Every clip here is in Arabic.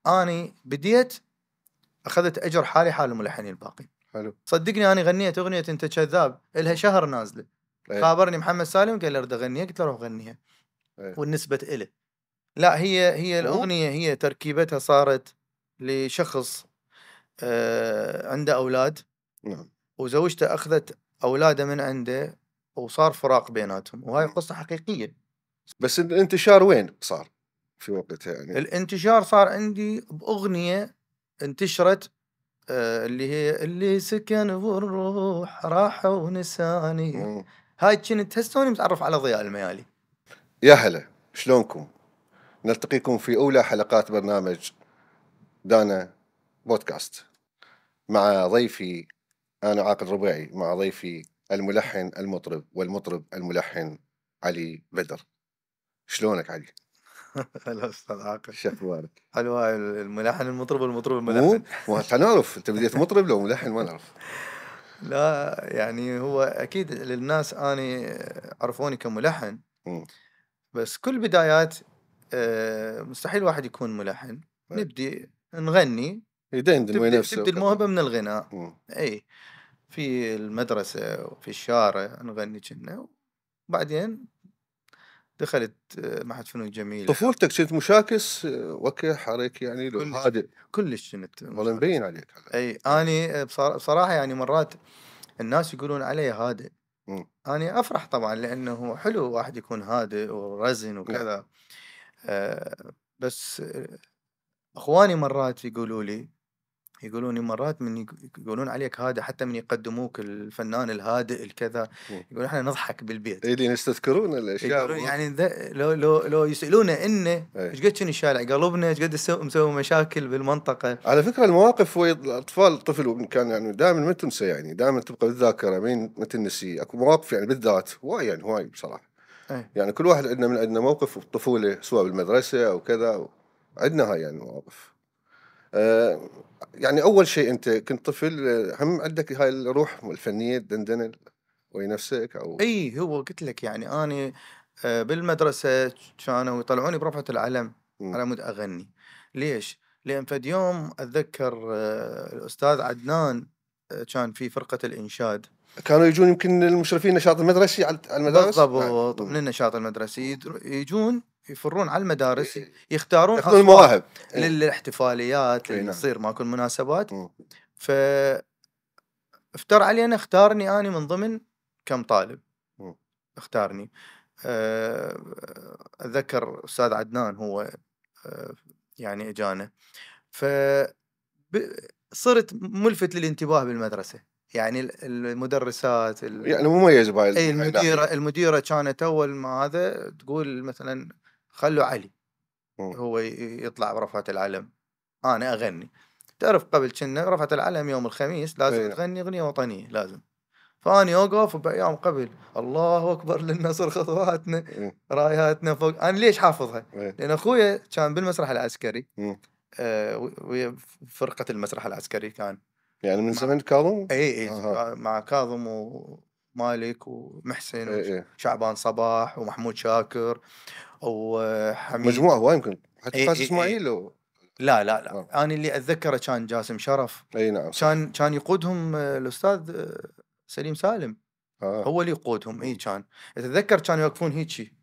اني بديت اخذت اجر حالي حال الملحنين الباقين. حلو. صدقني انا غنيت اغنيه انت كذاب الها شهر نازله. خابرني محمد سالم قال لي اريد اغنيها، قلت له روح غنيها. والنسبه إله لا، هي الاغنيه هي تركيبتها صارت لشخص عنده اولاد. نعم. وزوجته اخذت اولاده من عنده وصار فراق بيناتهم، وهاي قصه حقيقيه. بس الانتشار وين صار في وقتها يعني؟ الانتشار صار عندي باغنيه انتشرت اللي هي اللي سكن بالروح راح ونساني. هاي كنت تحسوني متعرف على ضياء الميالي. يا هلا، شلونكم؟ نلتقيكم في أولى حلقات برنامج دانا بودكاست مع ضيفي أنا عاقل ربيعي، مع ضيفي الملحن المطرب والمطرب الملحن علي بدر. شلونك علي؟ هلا استاذ عاقل، شو اخبارك؟ حلوة الملحن المطرب والمطرب الملحن. مو نعرف انت بديت مطرب لو ملحن ما نعرف. لا يعني هو اكيد للناس اني عرفوني كملحن. بس كل بدايات مستحيل واحد يكون ملحن. نبدي نغني، يدندن وين نفسه، تبدي الموهبة من الغناء. اي في المدرسة وفي الشارع نغني كنا، وبعدين دخلت معهد فنون جميلة. طفولتك كنت مشاكس وكه حرك يعني لو هادئ؟ كلش كنت والله مبين عليك. اي اني بصراحة يعني مرات الناس يقولون علي هادئ. اني افرح طبعا لانه حلو واحد يكون هادئ ورزن وكذا. بس اخواني مرات يقولون لي مرات من يقولون عليك هادئ، حتى من يقدموك الفنان الهادئ الكذا، يقولون احنا نضحك بالبيت. اللي يستذكرون الاشياء يقولون يعني لو يسالونا انه ايش قد كني شارع قلبنا، ايش قد مسوي مشاكل بالمنطقه. على فكره المواقف الاطفال الطفل كان يعني دائما ما تنسى، يعني دائما تبقى بالذاكره ما تنسي. اكو مواقف يعني بالذات هواي، يعني هواي بصراحه. يعني كل واحد عندنا موقف بالطفوله سواء بالمدرسه او كذا، عندنا هاي يعني مواقف. يعني أول شيء أنت كنت طفل، هم عندك هاي الروح الفنية دندنة ويا نفسك أو؟ اي هو قلت لك يعني أنا بالمدرسة كانوا يطلعوني برفعة العلم على مود أغني. ليش؟ لأن فد يوم أتذكر الأستاذ عدنان كان في فرقة الإنشاد، كانوا يجون يمكن المشرفين النشاط المدرسي على المدارس. بالضبط من النشاط المدرسي يجون يفرون على المدارس يختارون ياخذون المواهب للاحتفاليات اللي تصير ماكو المناسبات. فافتر علينا اختارني أنا من ضمن كم طالب اختارني. أتذكر أستاذ عدنان هو يعني إجانا، فصرت ملفت للانتباه بالمدرسة. يعني المدرسات يعني مميز بهاي اي المديرة كانت أول ما هذا تقول مثلا خلوا علي هو يطلع برفعة العلم أنا أغني. تعرف قبل كنا رفعة العلم يوم الخميس لازم تغني أغنية وطنية لازم. فاني اوقف بأيام قبل الله اكبر للنصر خطواتنا راياتنا فوق. انا ليش حافظها؟ لان اخويا كان بالمسرح العسكري ويا فرقة المسرح العسكري كان يعني من زمن كاظم. اي مع كاظم ومالك ومحسن وشعبان صباح ومحمود شاكر وحميد، مجموعة هواي يمكن حتى فاز اسماعيل لا انا اللي اتذكره كان جاسم شرف. اي نعم كان يقودهم الاستاذ سليم سالم. هو اللي يقودهم. اي كان اتذكر كانوا يوقفون هيجي.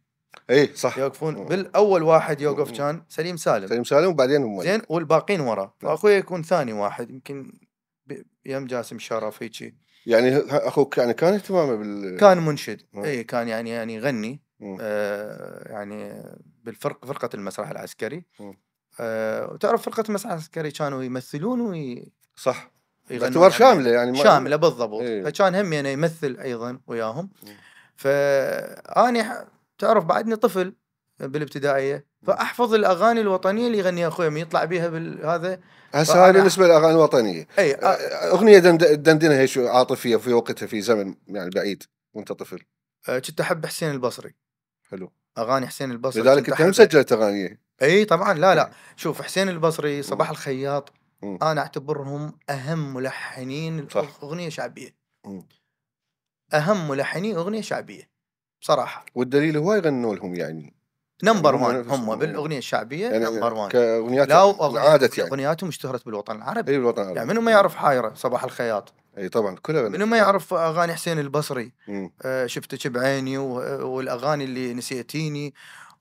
اي صح يوقفون بالاول واحد يوقف كان سليم سالم وبعدين زين والباقين ورا. فاخوي يكون ثاني واحد يمكن يم جاسم شرف هيجي. يعني اخوك يعني كان اهتمامه كان منشد. اي كان يعني يغني يعني فرقة المسرح العسكري. وتعرف فرقة المسرح العسكري كانوا يمثلون صح باعتبار شاملة يعني شاملة بالضبط. فكان هم يعني يمثل أيضا وياهم. فأنا تعرف بعدني طفل بالابتدائية فأحفظ الأغاني الوطنية اللي يغنيها أخوي من يطلع بيها بالهذا. هسه هاي بالنسبة للأغاني الوطنية أغنية دندنة هيك عاطفية في وقتها في زمن يعني بعيد وأنت طفل. كنت أحب حسين البصري. حلو. أغاني حسين البصري لذلك أنت مسجلت أغانيه. أي طبعا. لا شوف حسين البصري صباح الخياط أنا أعتبرهم أهم ملحنين أغنية شعبية. أهم ملحنين أغنية شعبية بصراحة. والدليل هو يغنوا لهم يعني نمبر 1 هم بالاغنيه الشعبيه يعني نمبر 1 كاغنيات عادت يعني اغنياتهم اشتهرت بالوطن العربي. اي بالوطن العربي. يعني منو ما يعرف حايره صباح الخياط؟ اي طبعا كلها. منو ما يعرف اغاني حسين البصري؟ شفتك بعيني والاغاني اللي نسيتيني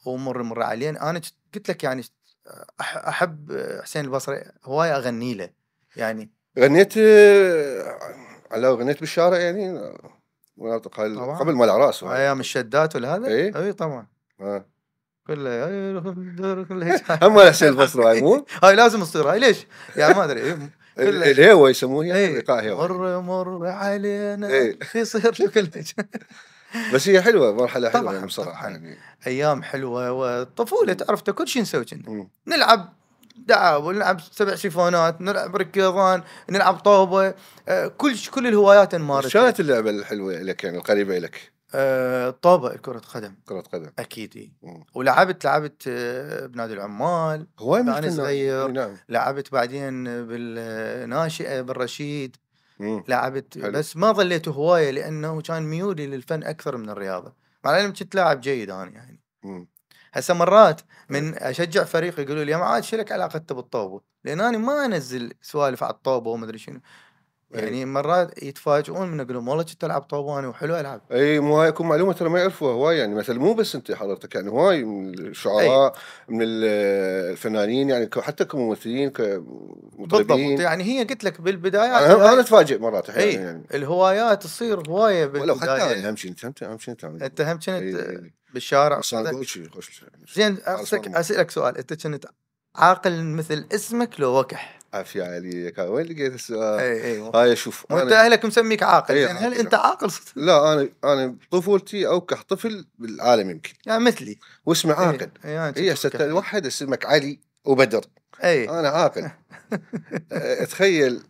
ومر علين. انا قلت لك يعني احب حسين البصري هواي اغني له. يعني غنيت على غنيت بالشارع يعني مناطق قبل ما العراس ايام الشدات والهذا. اي طبعا كله هم حسين البصري هاي مو هاي لازم تصير هاي ليش يعني ما ادري الهوى يسموه يعني ايقاع هوى مر علينا يصير كله. بس هي حلوه مرحله حلوه يعني بصراحه يعني ايام حلوه والطفوله تعرف كل شيء نسوي كنا نلعب دعاوى نلعب 7 سيفونات نلعب ركيضان نلعب طوبه كل الهوايات نمارسها. كانت اللعبه الحلوه لك يعني القريبه لك؟ طوبه كره قدم اكيد ولعبت بنادي العمال هواي انا صغير. نعم. لعبت بعدين بالناشئه بالرشيد لعبت بس ما ظليت هوايه لانه كان ميولي للفن اكثر من الرياضه مع العلم كنت لاعب جيد انا يعني. هسه مرات من اشجع فريق يقولوا لي يا معاد شو لك علاقته بالطوبه؟ لان انا ما انزل سوالف على الطوبه وما ادري شنو. يعني مرات يتفاجئون من اقول لهم والله كنت العب طوبه انا وحلو العب. اي مو هاي يكون معلومه ترى ما يعرفوها هواي يعني مثلا مو بس انت حضرتك يعني هواي من الشعراء من الفنانين يعني حتى كممثلين كمطربين. بالضبط يعني هي قلت لك بالبدايات انا اتفاجئ مرات احيانا يعني الهوايات تصير هوايه بالبدايه. ولو حتى اهم شيء انت هم كنت بالشارع زين اسالك سؤال انت كنت عاقل مثل اسمك لو وكح؟ عافية عليك وين لقيت السؤال؟ اي هاي شوف انت اهلك مسميك عاقل زين هل انت عاقل؟ لا انا بطفولتي اوكح طفل بالعالم يمكن يعني مثلي واسمه عاقل. هي واحد اسمك علي وبدر انا عاقل. تخيل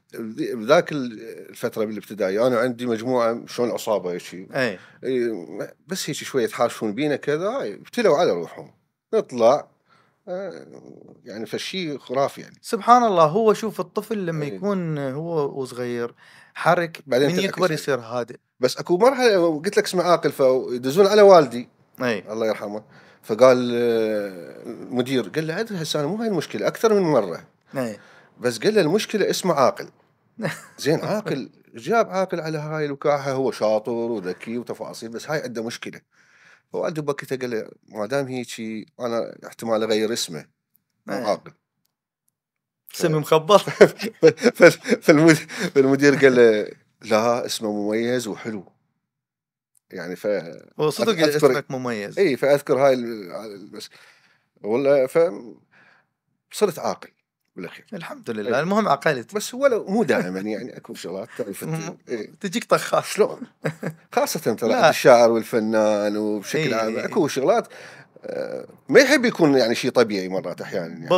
بذاك الفتره بالابتدائي انا عندي مجموعه شلون عصابه هيك شيء بس هيك شويه يتحاشون بينا كذا ابتلوا على روحهم نطلع يعني فشي خرافي يعني. سبحان الله. هو شوف الطفل لما يكون هو وصغير حرك من يكبر يصير هادئ. بس اكو مرحله قلت لك اسمه عاقل فيدزون على والدي الله يرحمه فقال المدير قال له ادري هسه انا مو هاي المشكله اكثر من مره بس قال له المشكله اسمه عاقل. زين عاقل جاب عاقل على هاي الوكاحه هو شاطر وذكي وتفاصيل بس هاي عنده مشكله. فوالدي بكيته قال له ما دام هيك انا احتمال اغير اسمه مو عاقل سمي مخبط. فالمدير قال له لا اسمه مميز وحلو يعني وصدق اسمك مميز. اي فاذكر هاي بس والله صرت عاقل بالاخير الحمد لله. المهم عقلت بس هو مو دائما يعني اكو شغلات تعرف تجيك طخاش شلون خاصه ترى الشاعر والفنان وبشكل عام اكو شغلات ما يحب يكون يعني شيء طبيعي مرات احيانا يعني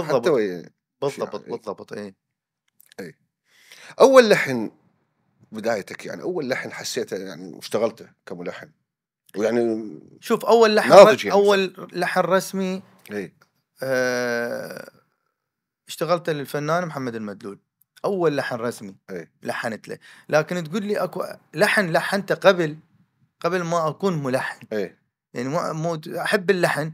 بالضبط بالضبط اي اول لحن بدايتك يعني اول لحن حسيته يعني اشتغلته كملحن ويعني شوف اول لحن يعني اول لحن رسمي اشتغلت للفنان محمد المدلول اول لحن رسمي لحنت له. لكن تقول لي اكو لحن لحنته قبل ما اكون ملحن يعني مو احب اللحن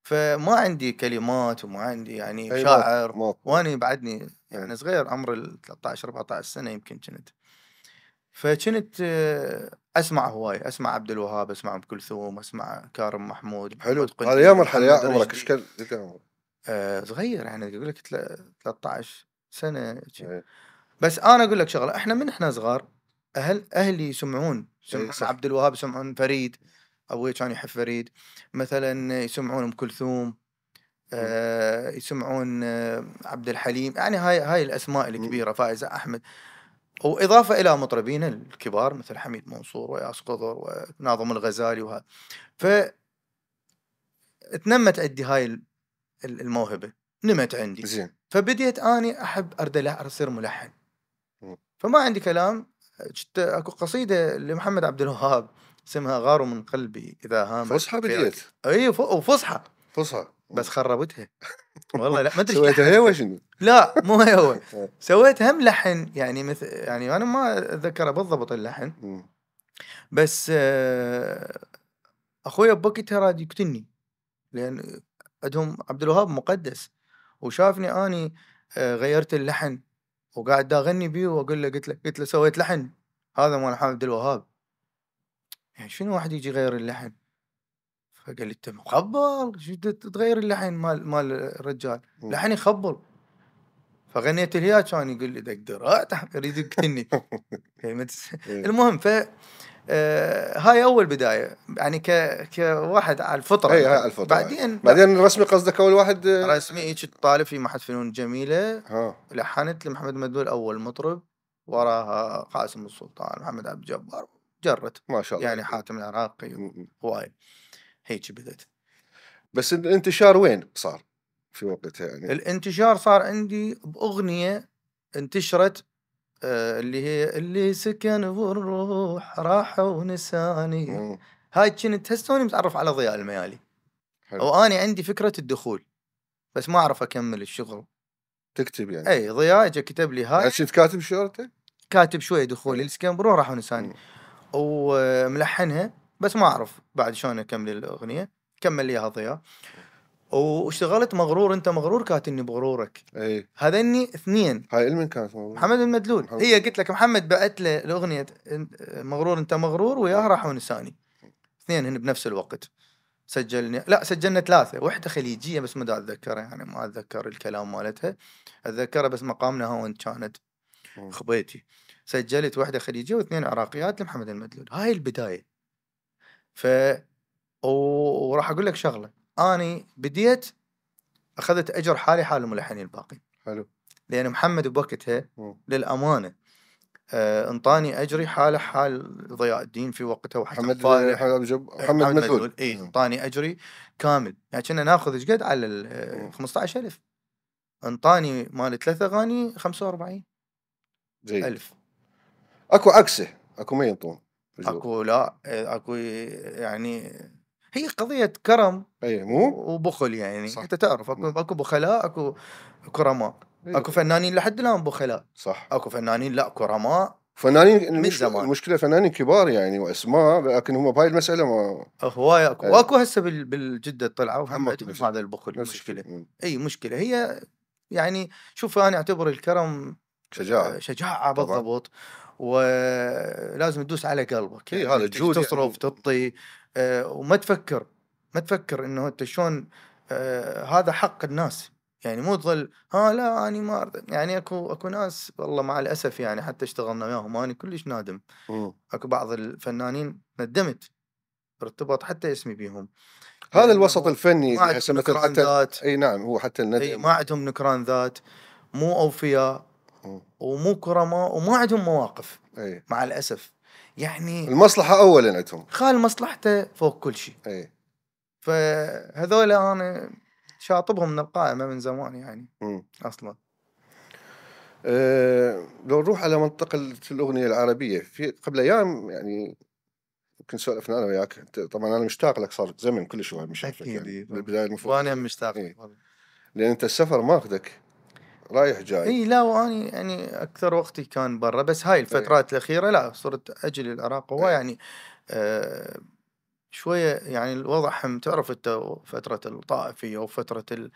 فما عندي كلمات وما عندي يعني شاعر واني بعدني يعني صغير عمر 13 14 سنه يمكن كنت. فكنت اسمع هواي اسمع عبد الوهاب اسمع ام كلثوم اسمع كارم محمود. حلو هذا يا مرحله يا عمرك ايش كان صغير يعني اقول لك 13 سنه بس انا اقول لك شغله احنا احنا صغار اهلي يسمعون عبد الوهاب يسمعون فريد ابوي كان يحب فريد مثلا يسمعون ام كلثوم يسمعون عبد الحليم يعني هاي الاسماء الكبيره فائزه احمد واضافه الى مطربين الكبار مثل حميد منصور وياس قضر وناظم الغزالي وهذا. تنمت عندي هاي الموهبه نمت عندي زين. فبديت اني احب اصير ملحن. فما عندي كلام اكو قصيده لمحمد عبد الوهاب اسمها غار من قلبي اذا هام فصحى بديت اي وفصحى بس خربتها والله لا ما ادري سويتها هي وشنو لا مو هو سويتها هم لحن يعني مثل يعني انا ما اتذكر بالضبط اللحن بس اخوي بوقتها راد يقتلني لأن عندهم عبد الوهاب مقدس، وشافني أني غيرت اللحن وقاعد أغني بيه وأقول له قلت له سويت لحن هذا مال محمد عبد الوهاب، يعني شنو واحد يجي يغير اللحن؟ فقال لي أنت مخبل شو تغير اللحن مال الرجال، لحن يخبل. فغنيت الياه كان يقول لي دق يريد يقتلني. المهم هاي اول بدايه يعني كواحد على الفطره. اي هاي على الفطره. بعدين رسمي قصدك اول واحد رسمي هيك طالب في معهد فنون جميله. لحنت لمحمد مدلول اول مطرب، وراها قاسم السلطان، محمد عبد الجبار، جرت ما شاء الله يعني حاتم العراقي هواي. هيك بدت. بس الانتشار وين صار في وقتها يعني؟ الانتشار صار عندي باغنيه انتشرت اللي هي اللي سكن بالروح راح ونساني. هاي كنت هسوني متعرف على ضياء الميالي. واني عندي فكره الدخول بس ما اعرف اكمل الشغل. تكتب يعني؟ اي ضياء اجى كتب لي هاي. يعني كنت كاتب شغلته؟ كاتب شويه دخولي اللي سكن بالروح راح ونساني وملحنها، بس ما اعرف بعد شلون اكمل الاغنيه. كمل لي اياها ضياء. واشتغلت مغرور انت مغرور كاتني بغرورك. اي هذني اثنين. هاي من كانت مغرور؟ محمد المدلول. هي قلت لك محمد بعت له الاغنيه مغرور انت مغرور وياه راح ونساني. اثنين هن بنفس الوقت سجلنا 3، واحده خليجيه بس ما اتذكرها يعني ما اتذكر الكلام مالتها. اتذكرها بس مقامنا هون كانت خبيتي. سجلت واحده خليجيه واثنين عراقيات لمحمد المدلول. هاي البدايه. وراح اقول لك شغله، اني بديت اخذت اجر حالي حال الملحنين الباقين. حلو. لان محمد بوقتها للامانه انطاني اجري حاله حال ضياء الدين في وقتها وحسن فالح. محمد مدلول اي انطاني اجري كامل يعني كنا ناخذ ايش قد على ال 15,000. انطاني مال 3 اغاني 45,000. اكو عكسه، اكو ما ينطون. اكو لا اكو يعني هي قضيه كرم. اي مو وبخل يعني صح. انت تعرف اكو بخلاء اكو كرماء. اكو فنانين لحد الان بخلاء. صح. اكو فنانين لا كرماء فنانين من زمان. المشكله فنانين كبار يعني واسماء، لكن هم بهاي المساله ما هواي اكو واكو هسه بالجده طلعوا هم عندهم هذا البخل. مشكله. اي مشكله هي يعني. شوف انا اعتبر الكرم شجاعه بالضبط. ولازم تدوس على قلبك يعني هذا الجود تصرف يعني. تعطي وما تفكر انه انت شلون هذا حق الناس يعني. مو تظل لا اني ما يعني اكو ناس والله مع الاسف يعني حتى اشتغلنا وياهم انا كلش نادم. اكو بعض الفنانين ندمت ارتبط حتى اسمي بيهم. هذا الوسط الفني هسه مثل حتى ذات. اي نعم هو حتى الندم ما عندهم نكران ذات، مو اوفياء ومو كرماء وما عندهم مواقف. مع الاسف يعني المصلحه اولا عندهم، خال مصلحته فوق كل شيء. فهذول انا شاطبهم من القائمه من زمان يعني. اصلا لو نروح على منطقه الاغنيه العربيه في قبل ايام يعني يمكن سولفنا انا وياك. طبعا انا مشتاق لك، صار زمن كل شوي مش شايفك يعني بالبدايه المفروض. وانا مشتاق لان انت السفر ماخذك رايح جاي. اي لا واني يعني اكثر وقتي كان برا، بس هاي الفترات الاخيره لا صرت اجي للعراق. هو يعني شويه يعني الوضع هم تعرف انت فتره الطائفيه وفتره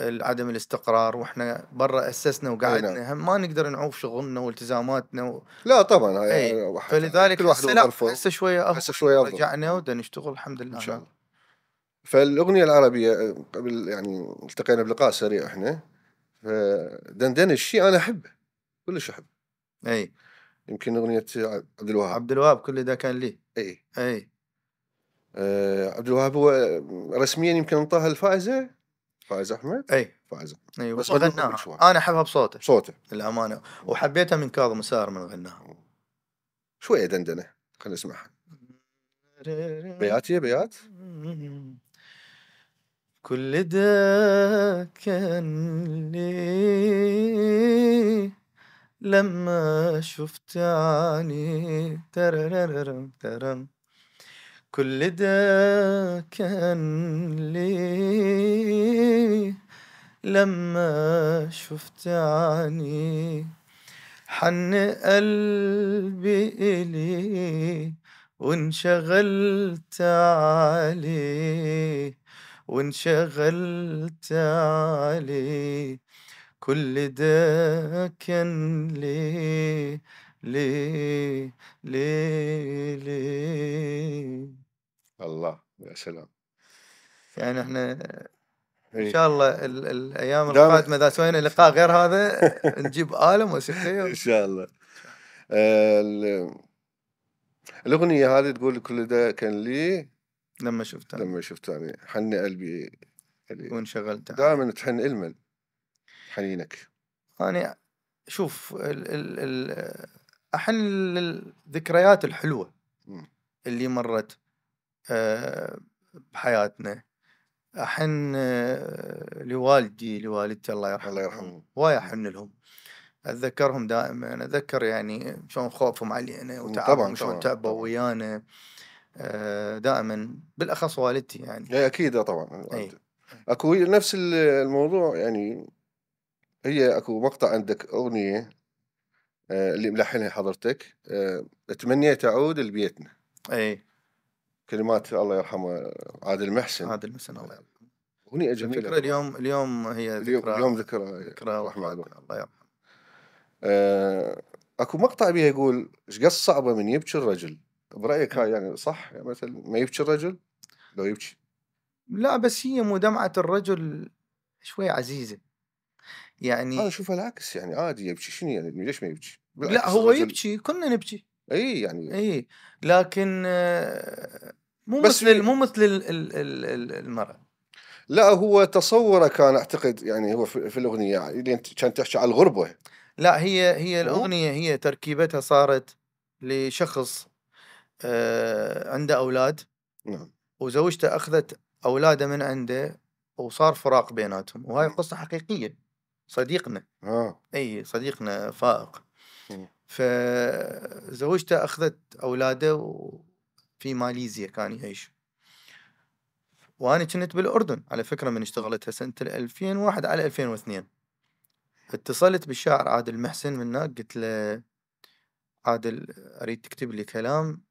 عدم الاستقرار، واحنا برا اسسنا وقعدنا هم ما نقدر نعوف شغلنا والتزاماتنا لا طبعا فلذلك هسه شويه افضل رجعنا ودنا نشتغل الحمد لله ان شاء الله. فالاغنيه العربيه قبل يعني التقينا بلقاء سريع احنا، فدندن الشيء انا احبه كلش احبه. اي يمكن اغنيه عبد الوهاب كل ده كان لي. اي عبد الوهاب هو رسميا يمكن انطاها الفائزه فائز احمد. فائز اي بس غناها انا احبها بصوته للامانه، وحبيتها من كاظم الساهر من غناها. شويه دندنه خلينا نسمعها. بيات كل ده كان لي لما شفت عيني تررررم ترم. كل ده كان لي لما شفت عيني حن قلبي إلي وانشغلت عليه وانشغلت عليه كل ده كان ليه ليه ليه. الله يا سلام. يعني احنا ان إيه. شاء الله الايام دام القادمه اذا سوينا لقاء غير هذا نجيب آلة موسيقيه ان شاء الله. الاغنيه هذه تقول كل ده كان لي لما شفتها لما شفتني حن قلبي وانشغلت عليه. دائما تحن المن حنينك. انا شوف احن للذكريات الحلوه اللي مرت بحياتنا. احن لوالدي لوالدتي الله يرحمهم، الله يرحمهم. وايد احن لهم، اتذكرهم دائما، اتذكر يعني شلون خوفهم علينا طبعا وتعبهم، شلون طبعا تعبوا طبعا. ويانا دائما، بالاخص والدتي يعني. إيه اكيد طبعا. اي اكو نفس الموضوع يعني. هي اكو مقطع عندك اغنيه اللي ملحنها حضرتك تمنيت اعود لبيتنا. اي كلمات الله يرحمه عادل محسن. عادل محسن الله يرحمه. اغنيه جميله الفكرة طبعا. اليوم هي اليوم ذكرى، ذكرى ذكرى رحمه الله. وفاته الله يرحمه. اكو مقطع بيها يقول ايش قد صعبه من يبكي الرجل. برايك هاي يعني صح؟ يعني مثلا ما يبكي الرجل لو يبكي. لا بس هي مدمعة الرجل شوي عزيزة يعني. انا اشوفها العكس يعني عادي يبكي شنو يعني ليش ما يبكي؟ لا بالعكس هو الرجل يبكي، كنا نبكي اي يعني. اي، لكن مو بس مثل مو مثل المرأة. لا هو تصوره كان اعتقد يعني هو في الاغنيه اللي انت كانت تحكي على الغربه. لا هي مو؟ الأغنية هي تركيبتها صارت لشخص عنده أولاد، نعم. وزوجته أخذت أولاده من عنده وصار فراق بيناتهم، وهاي قصة حقيقية، صديقنا. اي صديقنا فائق. فزوجته أخذت أولاده وفي ماليزيا كان يعيش، وأنا كنت بالأردن على فكرة من اشتغلتها سنة 2001 على 2002. اتصلت بالشاعر عادل محسن من هناك، قلت له عادل أريد تكتب لي كلام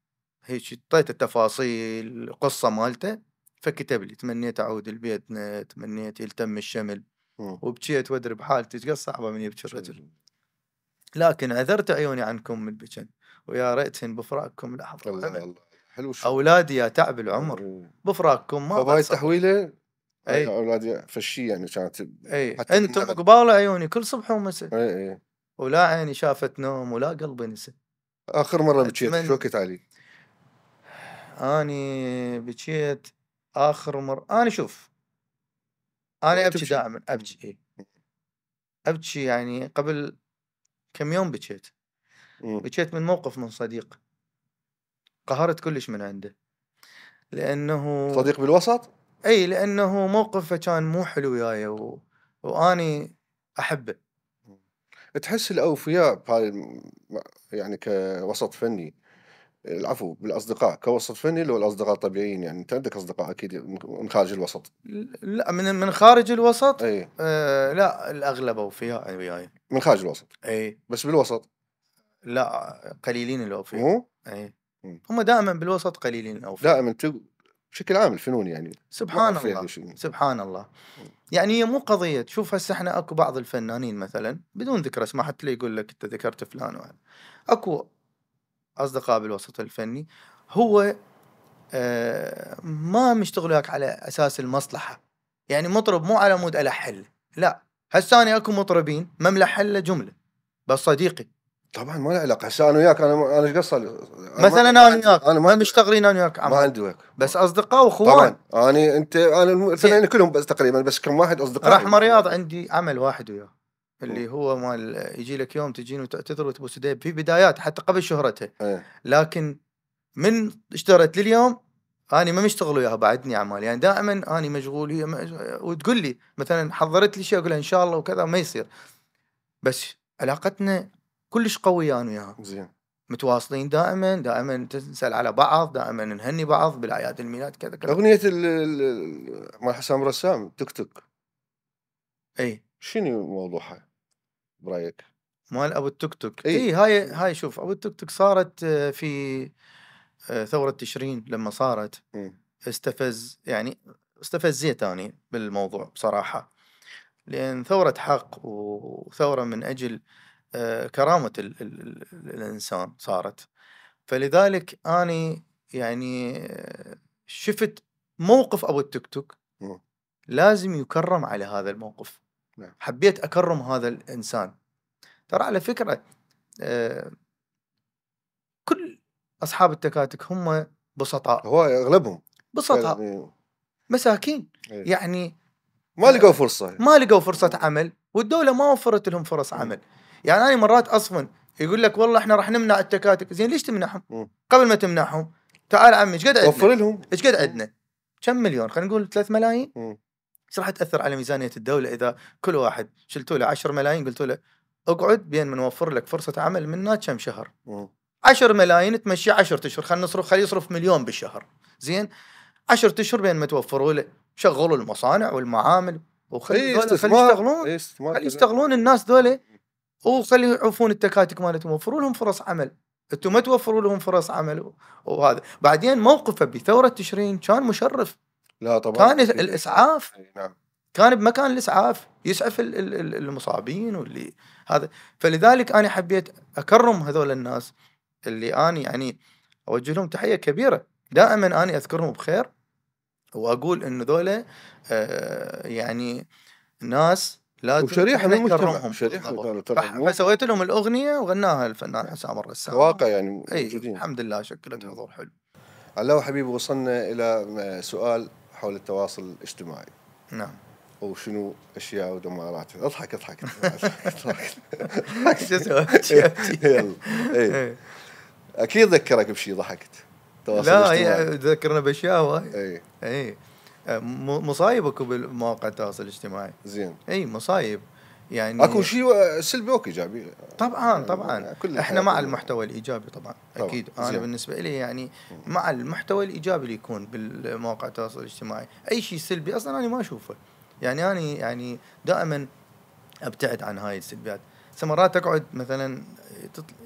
هيك، اعطيته التفاصيل القصة مالته، فكتب لي تمنيت أعود لبيتنا، تمنيت يلتم الشمل، وبكيت وادري بحالتي ايش قد صعبة من يبكي الرجل، لكن عذرت عيوني عنكم من البكن، ويا ريتهن بفراقكم لحظة. الله الله حلو. أولادي يا تعب العمر بفراقكم ما فبهاي بتصبر. التحويله اي اولادي فشي يعني كانت اي حتى انتم قبال عيوني كل صبح ومساء، اي ولا عيني شافت نوم ولا قلبي نسى. اخر مره بكيت شو وقت علي؟ اني بكيت اخر مرة، انا شوف انا ابكي دائما، ابكي ابكي يعني قبل كم يوم بكيت. بكيت من موقف من صديق قهرت كلش من عنده، لانه صديق بالوسط. اي لانه موقفه كان مو حلو وياي واني احبه. تحس الاوفياء بهاي يعني كوسط فني، العفو بالاصدقاء كوسط فني لو الاصدقاء طبيعيين يعني انت عندك اصدقاء اكيد من خارج الوسط. لا من خارج الوسط. اي لا الاغلب اوفياء وياي. من خارج الوسط. اي بس بالوسط لا قليلين الاوفياء. مو؟ اي هم دائما بالوسط قليلين الاوفياء. دائما بشكل عام الفنون يعني. سبحان الله سبحان الله. يعني هي مو قضية، شوف هسه احنا اكو بعض الفنانين مثلا بدون ذكر اسماء حتى لا يقول لك انت ذكرت فلان وهذا، اكو اصدقاء بالوسط الفني هو ما مشتغل وياك على اساس المصلحة، يعني مطرب مو على مود الحل، لا هسه انا اكو مطربين ما ملحل له جملة بس صديقي. طبعا ما له علاقه. هسه انا وياك انا ايش قصه مثلا انا وياك انا ما مشتغلين انا وياك ما عندي وياك بس اصدقاء واخوان. طبعا انا الفنانين كلهم بس تقريبا بس كم واحد اصدقاء. رحمة رياض عندي عمل واحد وياه اللي هو مال يجي لك يوم تجين وتعتذر وتبوس يديه في بدايات حتى قبل شهرته. لكن من اشترت لليوم اني ما مشتغل وياها بعدني اعمال، يعني دائما اني مشغول هي وتقول لي مثلا حضرت لي شيء اقول ان شاء الله وكذا ما يصير، بس علاقتنا كلش قويه انا وياها زين متواصلين دائما تسال على بعض، دائما نهني بعض بالاعياد الميلاد كذا كذا. اغنيه مال حسام رسام توك توك اي شنو موضوعها برايك؟ مال ابو التوك توك. اي هاي شوف ابو التوك توك صارت في ثورة تشرين لما صارت استفز يعني استفزيت أنا بالموضوع بصراحة، لأن ثورة حق وثورة من أجل كرامة الإنسان صارت. فلذلك أنا يعني شفت موقف أبو التيك توك لازم يكرم على هذا الموقف. حبيت أكرم هذا الإنسان. ترى على فكرة كل أصحاب التكاتك هم بسطاء، هو أغلبهم بسطاء مساكين يعني ما لقوا فرصة عمل، والدولة ما وفرت لهم فرص عمل. يعني أنا مرات أصلا يقول لك والله احنا راح نمنع التكاتك. زين ليش تمنعهم؟ قبل ما تمنعهم تعال عمي ايش قد عندنا؟ وفر لهم. ايش قد عندنا؟ كم مليون؟ خلينا نقول 3 ملايين. ايش راح تأثر على ميزانية الدولة إذا كل واحد شلتوا له 10 ملايين قلتوا له اقعد بين ما نوفر لك فرصة عمل منا كم شهر؟ 10 ملايين تمشي 10 اشهر، خلي يصرف مليون بالشهر. زين 10 اشهر بين ما توفروا له شغلوا المصانع والمعامل وخلي يشتغلون، خلي يشتغلون الناس ذولا، وخلي يعوفون التكاتك مالتهم، وفروا لهم فرص عمل. انتم ما توفروا لهم فرص عمل. وهذا بعدين موقفه بثورة تشرين كان مشرف. لا طبعا كان الإسعاف، نعم. كان بمكان الإسعاف يسعف المصابين واللي هذا. فلذلك أنا حبيت أكرم هذول الناس اللي أنا يعني أوجه لهم تحية كبيرة. دائما أنا أذكرهم بخير، وأقول إن ذولا يعني ناس لازم وشريحة من المجتمع، فسويت لهم الأغنية وغناها الفنان حسام الرسام. واقع يعني موجودين. الحمد لله شكلت حضور حلو. علاء حبيبي، وصلنا إلى سؤال حول التواصل الاجتماعي. نعم. وشنو أشياء ودمارات. اضحك يلا. أكيد ذكرك بشي ضحكت. لا هي ذكرنا بأشياء وايد. اي مصايب اكو بالمواقع التواصل الاجتماعي. زين. اي مصايب يعني اكو شيء سلبي وايجابي. طبعا احنا مع المحتوى الايجابي طبعا اكيد. انا زين. بالنسبه لي يعني مع المحتوى الايجابي اللي يكون بالمواقع التواصل الاجتماعي. اي شيء سلبي اصلا انا ما اشوفه. يعني انا يعني دائما ابتعد عن هاي السلبيات. مرات اقعد مثلا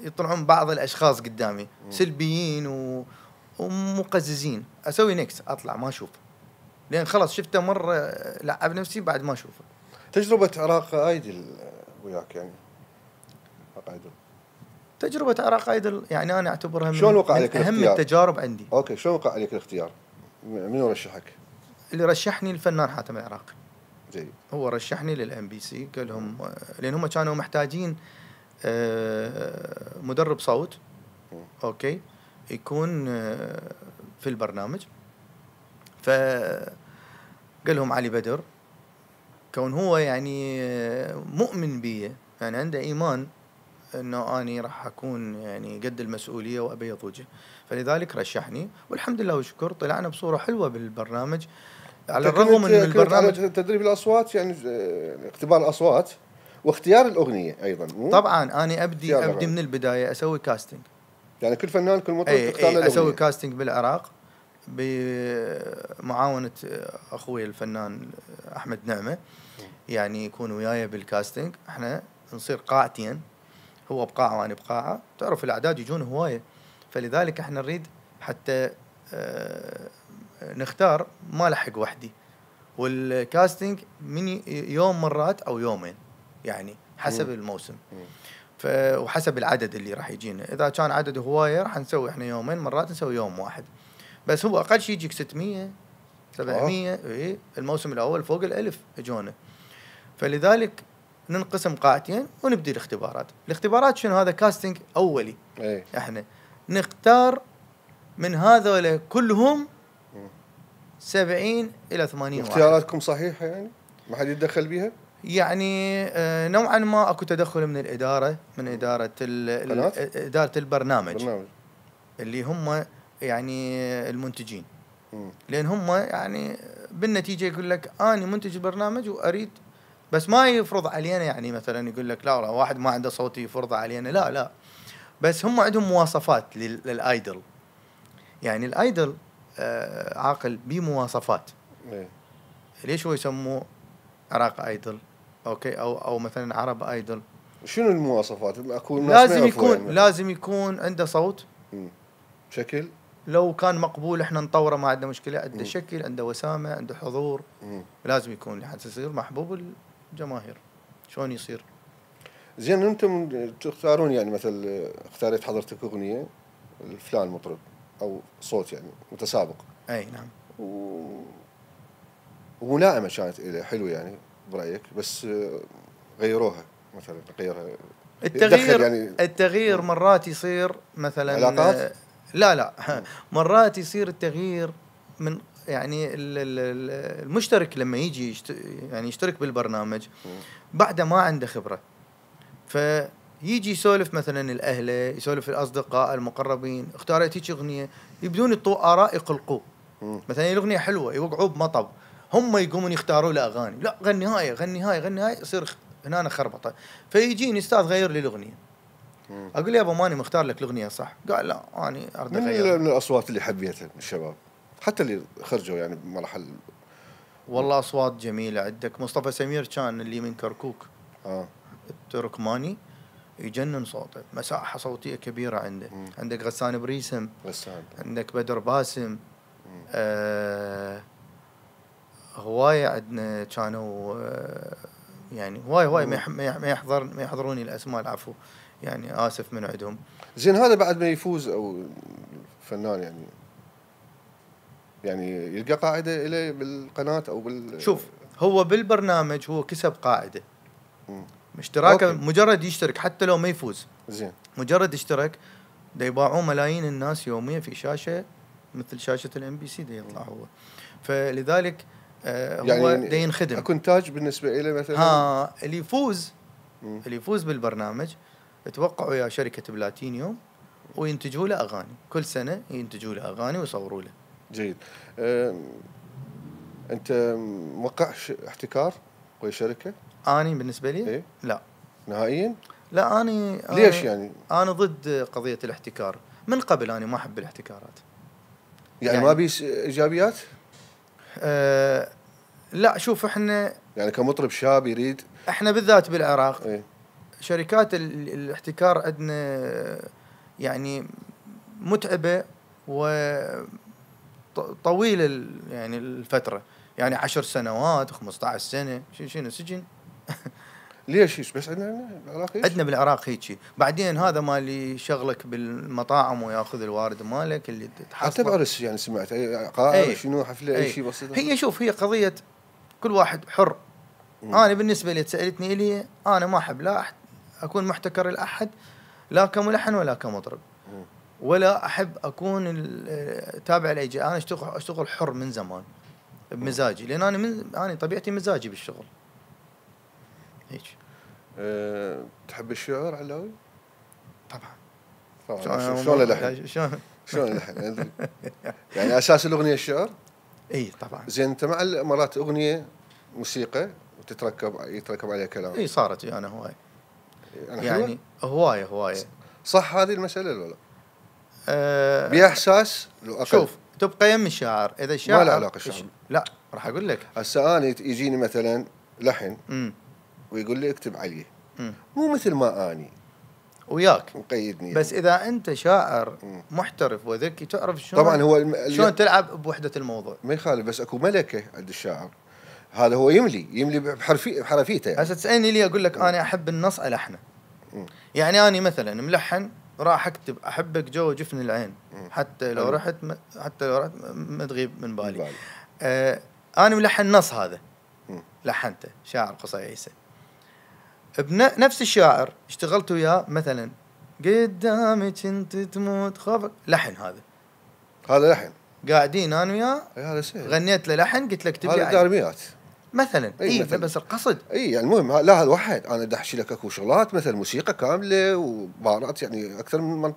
يطلعون بعض الاشخاص قدامي سلبيين ومقززين، اسوي نكس اطلع ما اشوفه، لأن خلاص شفته مرة لعب نفسي بعد ما أشوفه. تجربة عراق أيدل وياك يعني تجربة عراق أيدل يعني أنا أعتبرها من أهم التجارب عندي. أوكي، شلون وقع عليك الاختيار؟ منو رشحك؟ اللي رشحني الفنان حاتم العراقي. جيد. هو رشحني للMBC، قال لهم لأن هم كانوا محتاجين مدرب صوت أوكي يكون في البرنامج. فقال لهم علي بدر، كون هو يعني مؤمن بي، يعني عنده إيمان أنه أنا راح أكون يعني قد المسؤولية وأبيض وجه، فلذلك رشحني والحمد لله والشكر طلعنا بصورة حلوة بالبرنامج. على الرغم من البرنامج تدريب الأصوات يعني اختبار الأصوات واختيار الأغنية أيضا. طبعا أنا أبدي من البداية أسوي كاستنج. يعني كل فنان كل مطرب تختار له الأغنية. أسوي كاستنج بالعراق بمعاونة أخوي الفنان أحمد نعمة، يعني يكون وياي بالكاستنج. احنا نصير قاعتين، هو بقاعة وأنا بقاعة، تعرف الأعداد يجون هواية، فلذلك احنا نريد حتى نختار ما لحق وحدي. والكاستنج من يوم مرات أو يومين يعني حسب الموسم وحسب العدد اللي راح يجينا. إذا كان عدد هواية راح نسوي احنا يومين، مرات نسوي يوم واحد، بس هو أقل شيء يجيك 600 700. إيه الموسم الأول فوق 1000 اجونا. فلذلك ننقسم قاعتين ونبدي الاختبارات شنو؟ هذا كاستنج أولي. احنا نختار من هذول كلهم 70 إلى 80 واحد. اختياراتكم صحيحة يعني ما حد يتدخل بيها؟ يعني نوعا ما اكو تدخل من الإدارة، من إدارة البرنامج اللي هم يعني المنتجين. لأن هم يعني بالنتيجة يقول لك أنا منتج البرنامج وأريد، بس ما يفرض علينا. يعني مثلا يقول لك لا واحد ما عنده صوت يفرض علينا، لا بس هم عندهم مواصفات للآيدل. يعني الآيدل عاقل بمواصفات. ليش هو يسموه عراق آيدل أوكي أو مثلا عرب آيدل؟ شنو المواصفات؟ لازم يكون عنده صوت، شكل لو كان مقبول احنا نطوره، ما عندنا مشكله، عنده شكل، عنده وسامه، عنده حضور. لازم يكون حتى يصير محبوب الجماهير. شلون يصير؟ زين انتم تختارون يعني مثل اختاريت حضرتك اغنيه الفلان مطرب او صوت يعني متسابق. اي نعم. وملائمه كانت إليه حلوه يعني برايك، بس غيروها مثلا غيرها. التغيير يعني التغيير مرات يصير مثلا علاقات. لا مرات يصير التغيير من يعني المشترك لما يجي يعني يشترك بالبرنامج بعد ما عنده خبرة، فيجي يسولف مثلا الأهله، يسولف الأصدقاء المقربين، اختارت هيك أغنية، يبدون يطوا آراء يقلقوا. مثلا الأغنية حلوة يوقعوا بمطب، هم يقومون يختاروا له أغاني، لا غني هاي غني هاي غني هاي، يصير هنا خربطة. فيجيني أستاذ غير لي الأغنية، أقول يا أبو ماني مختار لك الأغنية صح؟ قال لا أنا أرد أغيرها. من الأصوات اللي حبيتها من الشباب حتى اللي خرجوا يعني بمراحل؟ والله أصوات جميلة. عندك مصطفى سمير كان اللي من كركوك، التركماني، يجنن صوته، مساحة صوتية كبيرة عنده. عندك غسان بريسم، عندك بدر باسم، هواية عندنا كانوا يعني هواي ما يحضروني الأسماء، العفو يعني آسف من عندهم. زين هذا بعد ما يفوز أو فنان يعني يلقى قاعدة إليه بالقناة أو شوف هو بالبرنامج هو كسب قاعدة، اشتراكه مجرد يشترك حتى لو ما يفوز، زين مجرد اشترك دا يباعوا ملايين الناس يوميا في شاشة مثل شاشة الMBC دا يطلع هو. فلذلك يعني هو دا ينخدم. أكو إنتاج بالنسبة إليه مثلا. اللي يفوز بالبرنامج يتوقعوا يا شركة بلاتينيوم وينتجوا له أغاني، كل سنة ينتجوا له أغاني ويصوروا له. جيد. أنت موقع احتكار ويا شركة؟ أنا بالنسبة لي إيه؟ لا نهائيا. لا أنا ليش يعني؟ أنا ضد قضية الاحتكار من قبل، أنا ما أحب الاحتكارات. يعني ما بي إيجابيات؟ لا شوف احنا يعني كمطرب شاب يريد، احنا بالذات بالعراق إيه؟ شركات الاحتكار عندنا يعني متعبة وطويلة يعني الفترة، يعني 10 سنوات و15 سنة شنو سجن. ليش بس عندنا بالعراق؟ عندنا بالعراق هيك. بعدين هذا مالي شغلك بالمطاعم وياخذ الوارد مالك اللي حتى بعرس يعني سمعت قائمة شنو حفلة أي شيء بسيط. هي شوف هي قضية كل واحد حر. أنا بالنسبة لي سألتني لي أنا ما أحب لا أكون محتكر الأحد، لا كملحن ولا كمطرب، ولا أحب أكون تابع لأي. أنا أشتغل حر من زمان بمزاجي، لأن أنا طبيعتي مزاجي بالشغل هيك. تحب الشعر علاوي؟ طبعا. شلون اللحن؟ شلون اللحن؟ يعني أساس الأغنية الشعر؟ إيه طبعا. زين أنت مع مرات أغنية موسيقى يتركب عليها كلام؟ إيه صارت أنا هواية يعني هواية. صح هذه المسألة ولا لا؟ بيها إحساس لو أقل. شوف تبقى يم الشاعر، إذا الشاعر ما له علاقة الشعر. لا راح أقول لك هسه أنا يجيني مثلا لحن ويقول لي اكتب عليه، مو مثل ما أني وياك مقيدني، بس إذا أنت شاعر محترف وذكي تعرف شلون طبعا هو شلون تلعب بوحدة الموضوع. ما يخالف، بس أكو ملكة عند الشاعر، هذا هو يملي بحرفيته يعني. هسه تسألني لي أقول لك أنا أحب النص ألحنه. يعني أنا مثلا ملحن راح أكتب أحبك جو جفن العين حتى لو رحت ما تغيب من بالي. أنا ملحن نص هذا لحنته شاعر قصي عيسى نفس الشاعر اشتغلت وياه مثلا قدامك انت تموت خافك، لحن هذا لحن قاعدين انا وياه هذا سهل، غنيت له لحن قلت له اكتب لي هذا دارميات مثلا. اي بس القصد يعني المهم لا هذا واحد انا دحشي لك اكو شغلات مثل موسيقى كامله وبارات يعني اكثر من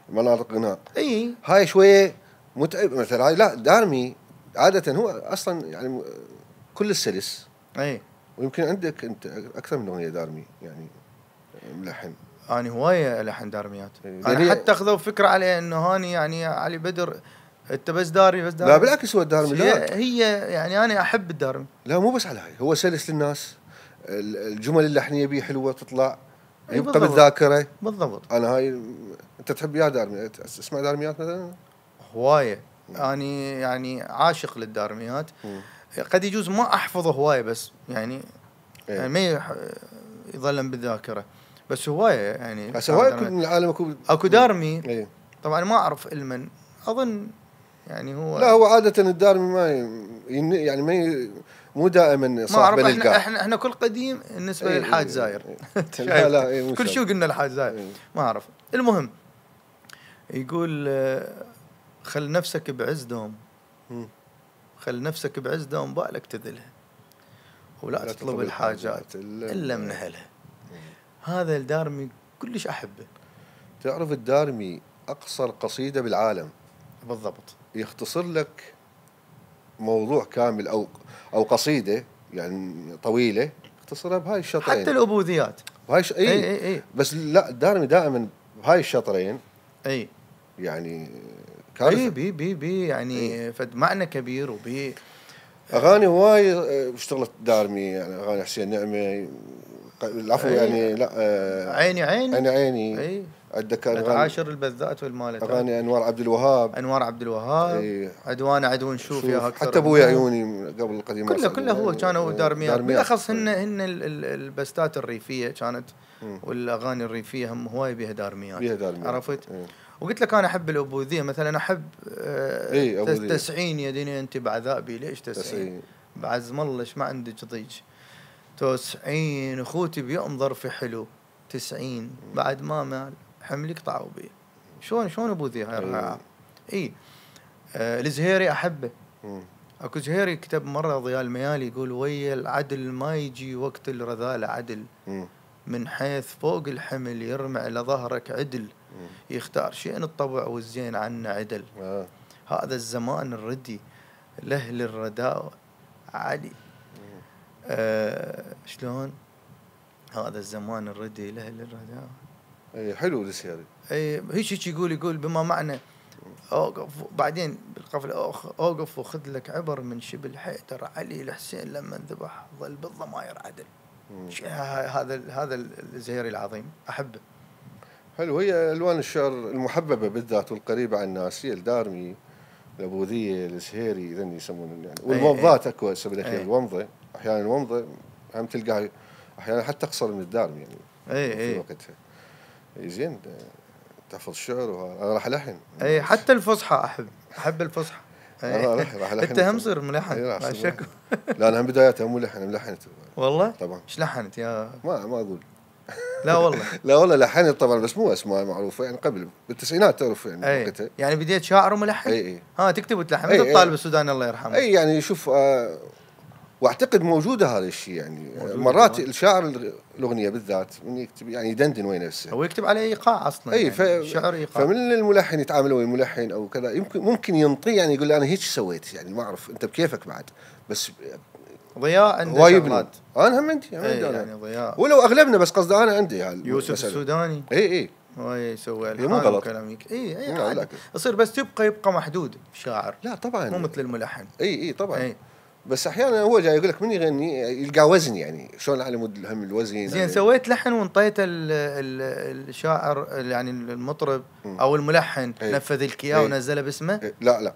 مناطق غناء. اي هاي شويه متعب مثلا، هاي لا دارمي عاده هو اصلا يعني كل السلس. اي ويمكن عندك انت اكثر من اغنيه دارمي يعني ملحن. انا هوايه لحن دارميات. انا حتى اخذوا فكره عليه انه هاني يعني علي بدر انت بس دارمي. لا بالعكس هو الدارمي هي يعني انا احب الدارمي. لا مو بس على هاي، هو سلس للناس، الجمل اللحنيه بيه حلوه تطلع يبقى بالذاكره بالضبط. انا هاي انت تحب يا دارمي تسمع دارميات مثلا؟ هوايه. اني يعني عاشق للدارميات. قد يجوز ما احفظه هوايه، بس يعني ما يظل بالذاكره، بس هوايه يعني. هسه هوايه من العالم اكو دارمي. طبعا ما اعرف علما، اظن يعني هو، لا هو عاده الدارمي ما يعني مو دائما صاحب للقاع. احنا كل قديم بالنسبه للحاج زاير. لا كل شو قلنا الحاج زاير. ما اعرف. المهم يقول خل نفسك بعز دوم، خل نفسك بعز دوم بالك تذلها، ولا تطلب الحاجات الا من اهلها. هذا الدارمي كلش احبه. تعرف الدارمي اقصر قصيده بالعالم بالضبط، يختصر لك موضوع كامل او قصيده يعني طويله يختصرها بهاي الشطرين. حتى الابوذيات بهاي اي بس لا الدارمي دائما بهاي الشطرين يعني كارثه. بي يعني فد معنى كبير. وبي اغاني هواي اشتغلت دارمي، يعني اغاني حسين نعمه، العفو يعني لا عيني عيني عندك عاشر البذات والمالتات، اغاني انوار عبد الوهاب، عدوان عدو نشوف يا اكثر، حتى ابويا عيوني قبل القديمه كله هو كانوا دارميات. بالاخص هن البستات الريفيه كانت، والاغاني الريفيه هم هواي بها دارميات. عرفت؟ وقلت لك انا احب الابوذيه مثلا، احب تسعين يا دنيا انت بعذابي، ليش تسعين بعزم الله ايش ما عندك ضيج، تسعين اخوتي بيوم ظرفي حلو، 90 بعد ما مال حملك طعوا بي. شلون ابوذيه هاي رائعه. الزهيري احبه. اكو زهيري كتب مره ضياء الميالي يقول ويا العدل ما يجي وقت الرذاله عدل، من حيث فوق الحمل يرمع لظهرك عدل، يختار شيء الطبع والزين عنا عدل، هذا الزمان الردي له للرداء عالي. شلون هذا الزمان الردي له للرداء. حلو السياري. هيك يقول بما معنى اوقف بعدين بالقفل اوقف وخذ لك عبر من شبل حيدر علي الحسين لما انذبح ظل بالضماير عدل. هذا الزهيري العظيم احبه. حلو. هي الوان الشعر المحببه بالذات والقريبه عن الناس هي الدارمي، الابوذيه، الزهيري، ذن يسمون يعني. والومضات اكو هسه بالاخير الومضه، احيانا الومضه هم تلقاها احيانا حتى اقصر من الدارمي يعني في وقتها. زين تحفظ الشعر. انا راح الحن. حتى الفصحى احب الفصحى. راح الحن. انت هم صير ملحن لا شك. لا انا بداياتها مو ملحنت والله طبعا. ايش لحنت يا ما اقول لا والله لا والله لحنت طبعا، بس مو اسماء معروفه يعني قبل بالتسعينات تعرف يعني وقتها. يعني بديت شاعر وملحن. تكتب وتلحن مثل الطالب السوداني الله يرحمه. يعني شوف واعتقد موجوده هذا الشيء يعني مرات الشاعر الاغنيه بالذات من يكتب يعني يدندن وين نفسه، هو يكتب عليه ايقاع اصلا. يعني شعر ايقاع. فمن الملحن يتعامل ويا الملحن او كذا ممكن ينطي يعني يقول انا هيك سويت يعني ما اعرف انت بكيفك بعد. بس ضياء عنده شغلات. انا هم عندي يعني ضياء ولو اغلبنا، بس قصدي انا عندي يوسف السوداني. هو يسوي مو غلط كلامك. يصير بس يبقى محدود شاعر. لا طبعا مو مثل الملحن. طبعا. بس احيانا هو جاي يقول لك من يغني يلقى وزن يعني شلون على مود هم الوزن. زين سويت لحن وانطيت الشاعر يعني المطرب او الملحن نفذ لك اياه ونزله باسمه. لا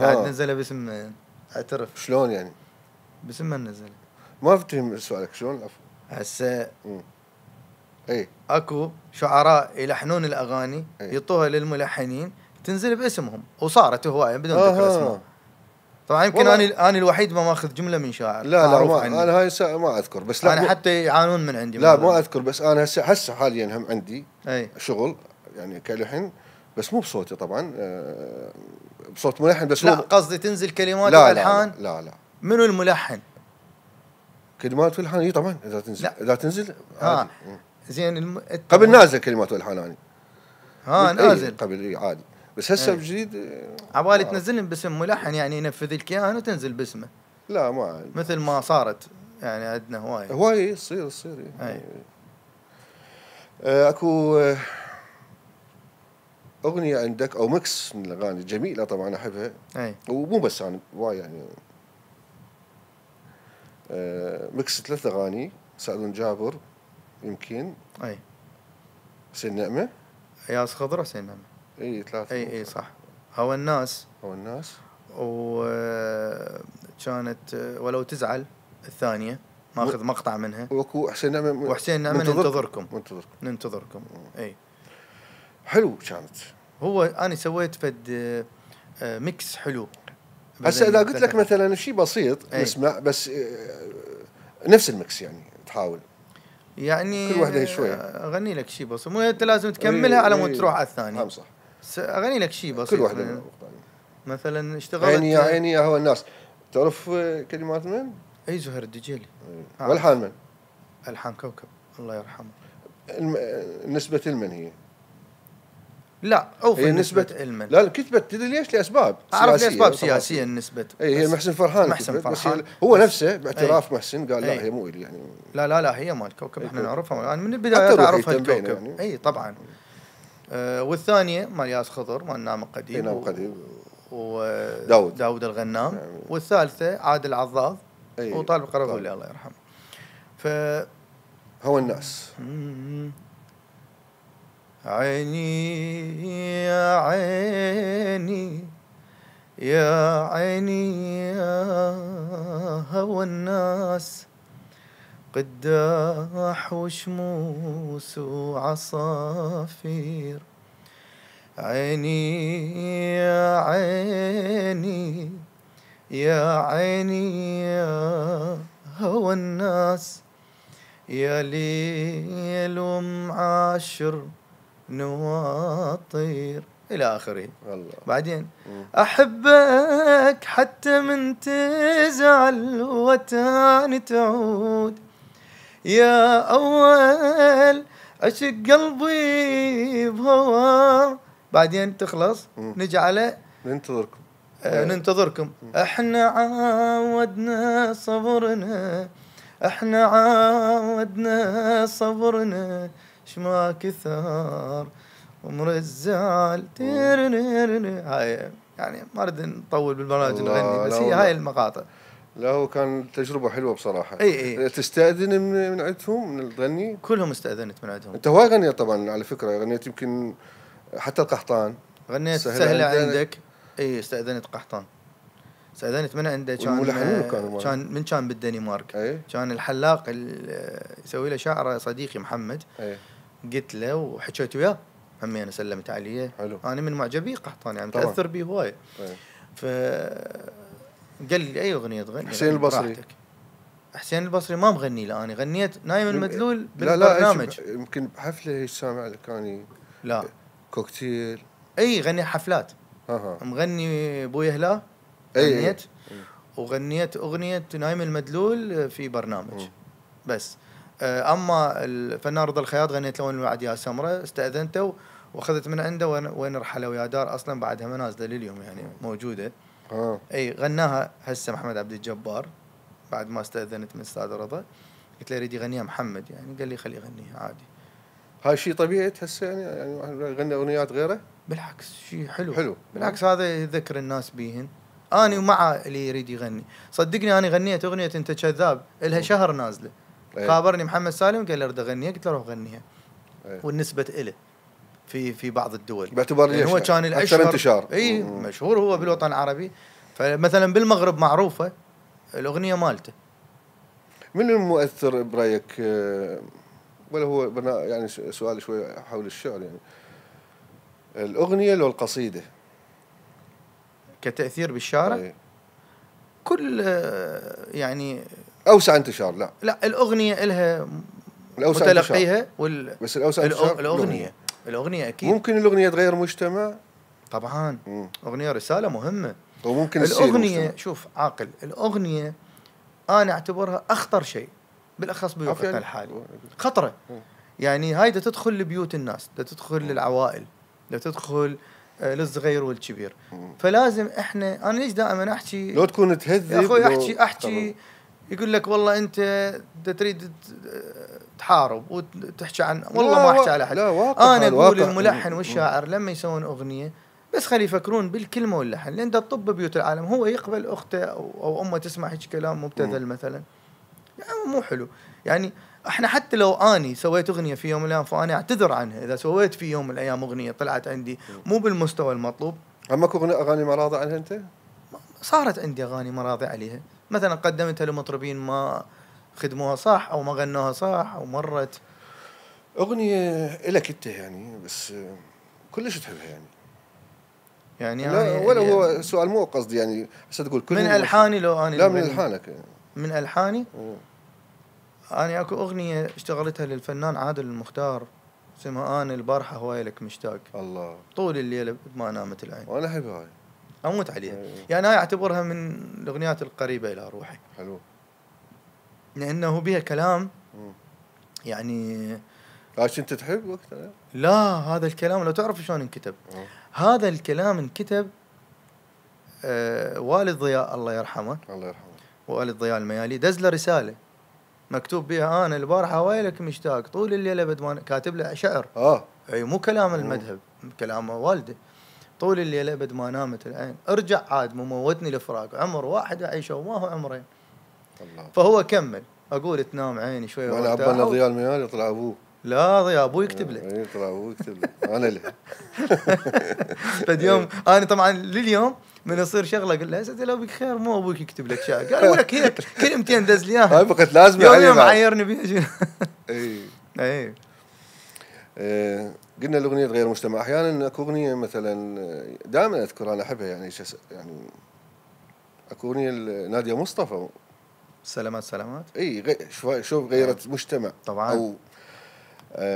نزله باسم. اعترف شلون يعني باسم من نزله؟ ما فهمت سؤالك شلون. هسه اكو شعراء يلحنون الاغاني يعطوها للملحنين تنزل باسمهم، وصارت هوايه بدون ذكر اسماء. طبعا يمكن انا الوحيد ما ماخذ جمله من شاعر. لا انا هاي ما اذكر، بس لا انا حتى يعانون من عندي. لا ما اذكر، بس انا هسه حاليا هم عندي شغل يعني كلحن، بس مو بصوتي طبعا، بصوت ملحن بس. لا قصدي تنزل كلمات والحان. لا منو الملحن؟ كلمات والحان طبعا اذا تنزل. لا. اذا تنزل زين قبل نازل كلمات والحان نازل قبل عادي، بس هسه بجديد عبالي تنزلن باسم ملحن يعني ينفذ لك اياه وتنزل باسمه. لا ما مثل ما صارت يعني عندنا هواي تصير اكو اغنيه عندك او ميكس من الاغاني جميله طبعا احبها. ومو بس انا واي يعني ميكس 3 اغاني سعد جابر يمكن حسين نعمه ياس خضره حسين نعمه 3 صح. هوى الناس وكانت ولو تزعل الثانية ماخذ مقطع منها، وحسين نعمة ننتظركم. اي حلو كانت. هو انا سويت فد ميكس حلو. هسه اذا قلت لك مثلا شيء بسيط نسمع بس نفس الميكس يعني تحاول يعني كل واحدة شوية اغني لك شيء بسيط، مو انت لازم تكملها على مود تروح على الثانية. صح. اغني لك شيء بسيط كل واحدة مثلا اشتغلت عيني يا عيني يا هوى الناس. تعرف كلمات من؟ اي زهير الدجيلي. والحان من؟ الحان كوكب الله يرحمه. نسبة المن هي؟ لا اوف نسبة المن. لا كتبت تدري ليش؟ لاسباب اعرف لاسباب سياسيه النسبة. اي هي محسن فرحان. هو نفسه باعتراف محسن قال لا هي مو الي يعني. لا هي مال كوكب احنا نعرفها الان من البدايه اعرفها الكوكب يعني. اي طبعا. والثانيه مال ياس خضر مال نام قديم وداود الغنام يعني. والثالثه عادل عضاض وطالب قرغولي الله يرحمه. هو الناس. عيني يا عيني يا عيني يا هوى الناس، قداح وشموس وعصافير. عيني يا عيني يا عيني يا هوى الناس، يا ليل ومعاشر نواطير إلى آخره. بعدين أحبك حتى من تزعل وتاني تعود، يا أول عشق قلبي بهوا. بعدين تخلص نجي على ننتظركم. احنا عاودنا صبرنا، احنا عاودنا صبرنا، شما كثر عمر الزعل. هاي يعني ما اريد نطول بالبرنامج نغني بس هي هاي المقاطع. لا هو كان تجربة حلوة بصراحة. اي تستأذن من عندهم من تغني؟ كلهم استأذنت من عندهم. انت هواي غنيت طبعا على فكرة، غنيت يمكن حتى القحطان. غنيت سهلة عندك. اي استأذنت قحطان، استأذنت من عنده. كان بالدنمارك. كان الحلاق يسوي له شعره صديقي محمد. قلت له وحكيت وياه همي انا سلمت عليه. انا من معجبي قحطان يعني متاثر به هواي. قال لي اي اغنيه تغني؟ حسين البصري. حسين البصري ما مغني له انا، غنيت نايم المدلول بالبرنامج. لا يمكن بحفله ايش سامع لك كاني. لا كوكتيل. اي غني حفلات. مغني بويا هلا غنيت. وغنيت اغنيه نايم المدلول في برنامج بس. اما الفنان رضا الخياط غنيت له وين الوعد يا سمره، استاذنته واخذت من عنده وين رحله ويا دار، اصلا بعدها ما نازله لليوم يعني موجوده. اي غناها هسه محمد عبد الجبار بعد ما استاذنت من استاذ رضا. قلت له اريد يغنيها محمد يعني، قال لي خليه يغنيها عادي. هاي شيء طبيعي تحسه يعني يغني اغنيات غيره؟ بالعكس شيء حلو. بالعكس هذا يذكر الناس بيهن. اني ومع اللي يريد يغني. صدقني انا غنيت اغنيه انت كذاب لها شهر نازله. خابرني محمد سالم قال لي اريد اغنيها، قلت له روح غنيها. والنسبه له في بعض الدول باعتبار يعني هو كان الاشهر انتشار. اي مشهور هو بالوطن العربي. فمثلا بالمغرب معروفه الاغنيه مالته. من المؤثر برايك؟ ولا هو يعني سؤال شوي حول الشعر يعني، الاغنيه لو القصيده كتاثير بالشارع؟ كل يعني اوسع انتشار. لا الاغنيه لها متلقيها بس الاوسع انتشار الاغنيه اكيد. ممكن الاغنيه تغير مجتمع طبعا. اغنيه رساله مهمه. وممكن الاغنيه شوف عاقل، الاغنيه انا اعتبرها اخطر شيء بالاخص بوقتنا الحالي. خطره يعني هاي تدخل لبيوت الناس، تدخل للعوائل، تدخل للصغير والكبير. فلازم احنا، انا ليش دائما احكي لو تكون تهذب يا اخوي احكي يقول لك والله انت تريد تحارب وتحكي عن والله ما احكي على حد. انا اقول الملحن والشاعر لما يسوون اغنيه بس خلي يفكرون بالكلمه واللحن، لان ده طب بيوت العالم. هو يقبل اخته او امه تسمع هيك كلام مبتذل مثلا يعني مو حلو. يعني احنا حتى لو اني سويت اغنيه في يوم من الايام فانا اعتذر عنها اذا سويت في يوم من الايام اغنيه طلعت عندي مو بالمستوى المطلوب، اكو اغاني ما راضي عنها انت؟ صارت عندي اغاني ما راضي عليها، مثلا قدمتها لمطربين ما خدموها صح او ما غنوها صح، او مرت اغنيه لك انت يعني، بس كلش تحبها يعني. يعني لا ولا هو سؤال مو قصدي يعني، هسه تقول من الحاني لو اني لا من الحانك من الحاني. انا اكو اغنيه اشتغلتها للفنان عادل المختار اسمها انا البارحه هواي لك مشتاق. الله. طول الليل ما نامت العين. وانا احبها هاي، اموت عليها. يعني هاي اعتبرها من الاغنيات القريبه الى روحي. حلو. لانه بها كلام يعني. عاش انت تحب وقتها؟ لا هذا الكلام لو تعرف شلون انكتب. هذا الكلام انكتب والد ضياء الله يرحمه. الله يرحمه. والد ضياء الميالي دز له رساله مكتوب بها انا البارحه ويلك مشتاق طول الليل ابد ما كاتب له شعر. اي مو كلام المذهب، كلام والده. طول الليل ابد ما نامت العين، ارجع عاد موتني الفراق، عمر واحد اعيشه وما هو عمرين. الله. فهو كمل اقول تنام عيني شويه. وانا ابونا ضياء الميالي طلع ابوه. لا ضياء ابوي يكتب له. اي طلع ابوه يكتب له انا له. فاليوم انا طبعا لليوم من يصير شغله اقول له سيدي لو بك خير مو ابوك يكتب لك شعر، قال ولك هيك كلمتين دز لي اياها. هاي بقت لازمه عليه. يوم عايرني بيها. اي قلنا الاغنيه تغير المجتمع. احيانا اكو اغنيه مثلا دائما اذكر انا احبها يعني يعني اكو اغنيه ناديه مصطفى سلامات سلامات. اي شوف غيرت مجتمع طبعا. او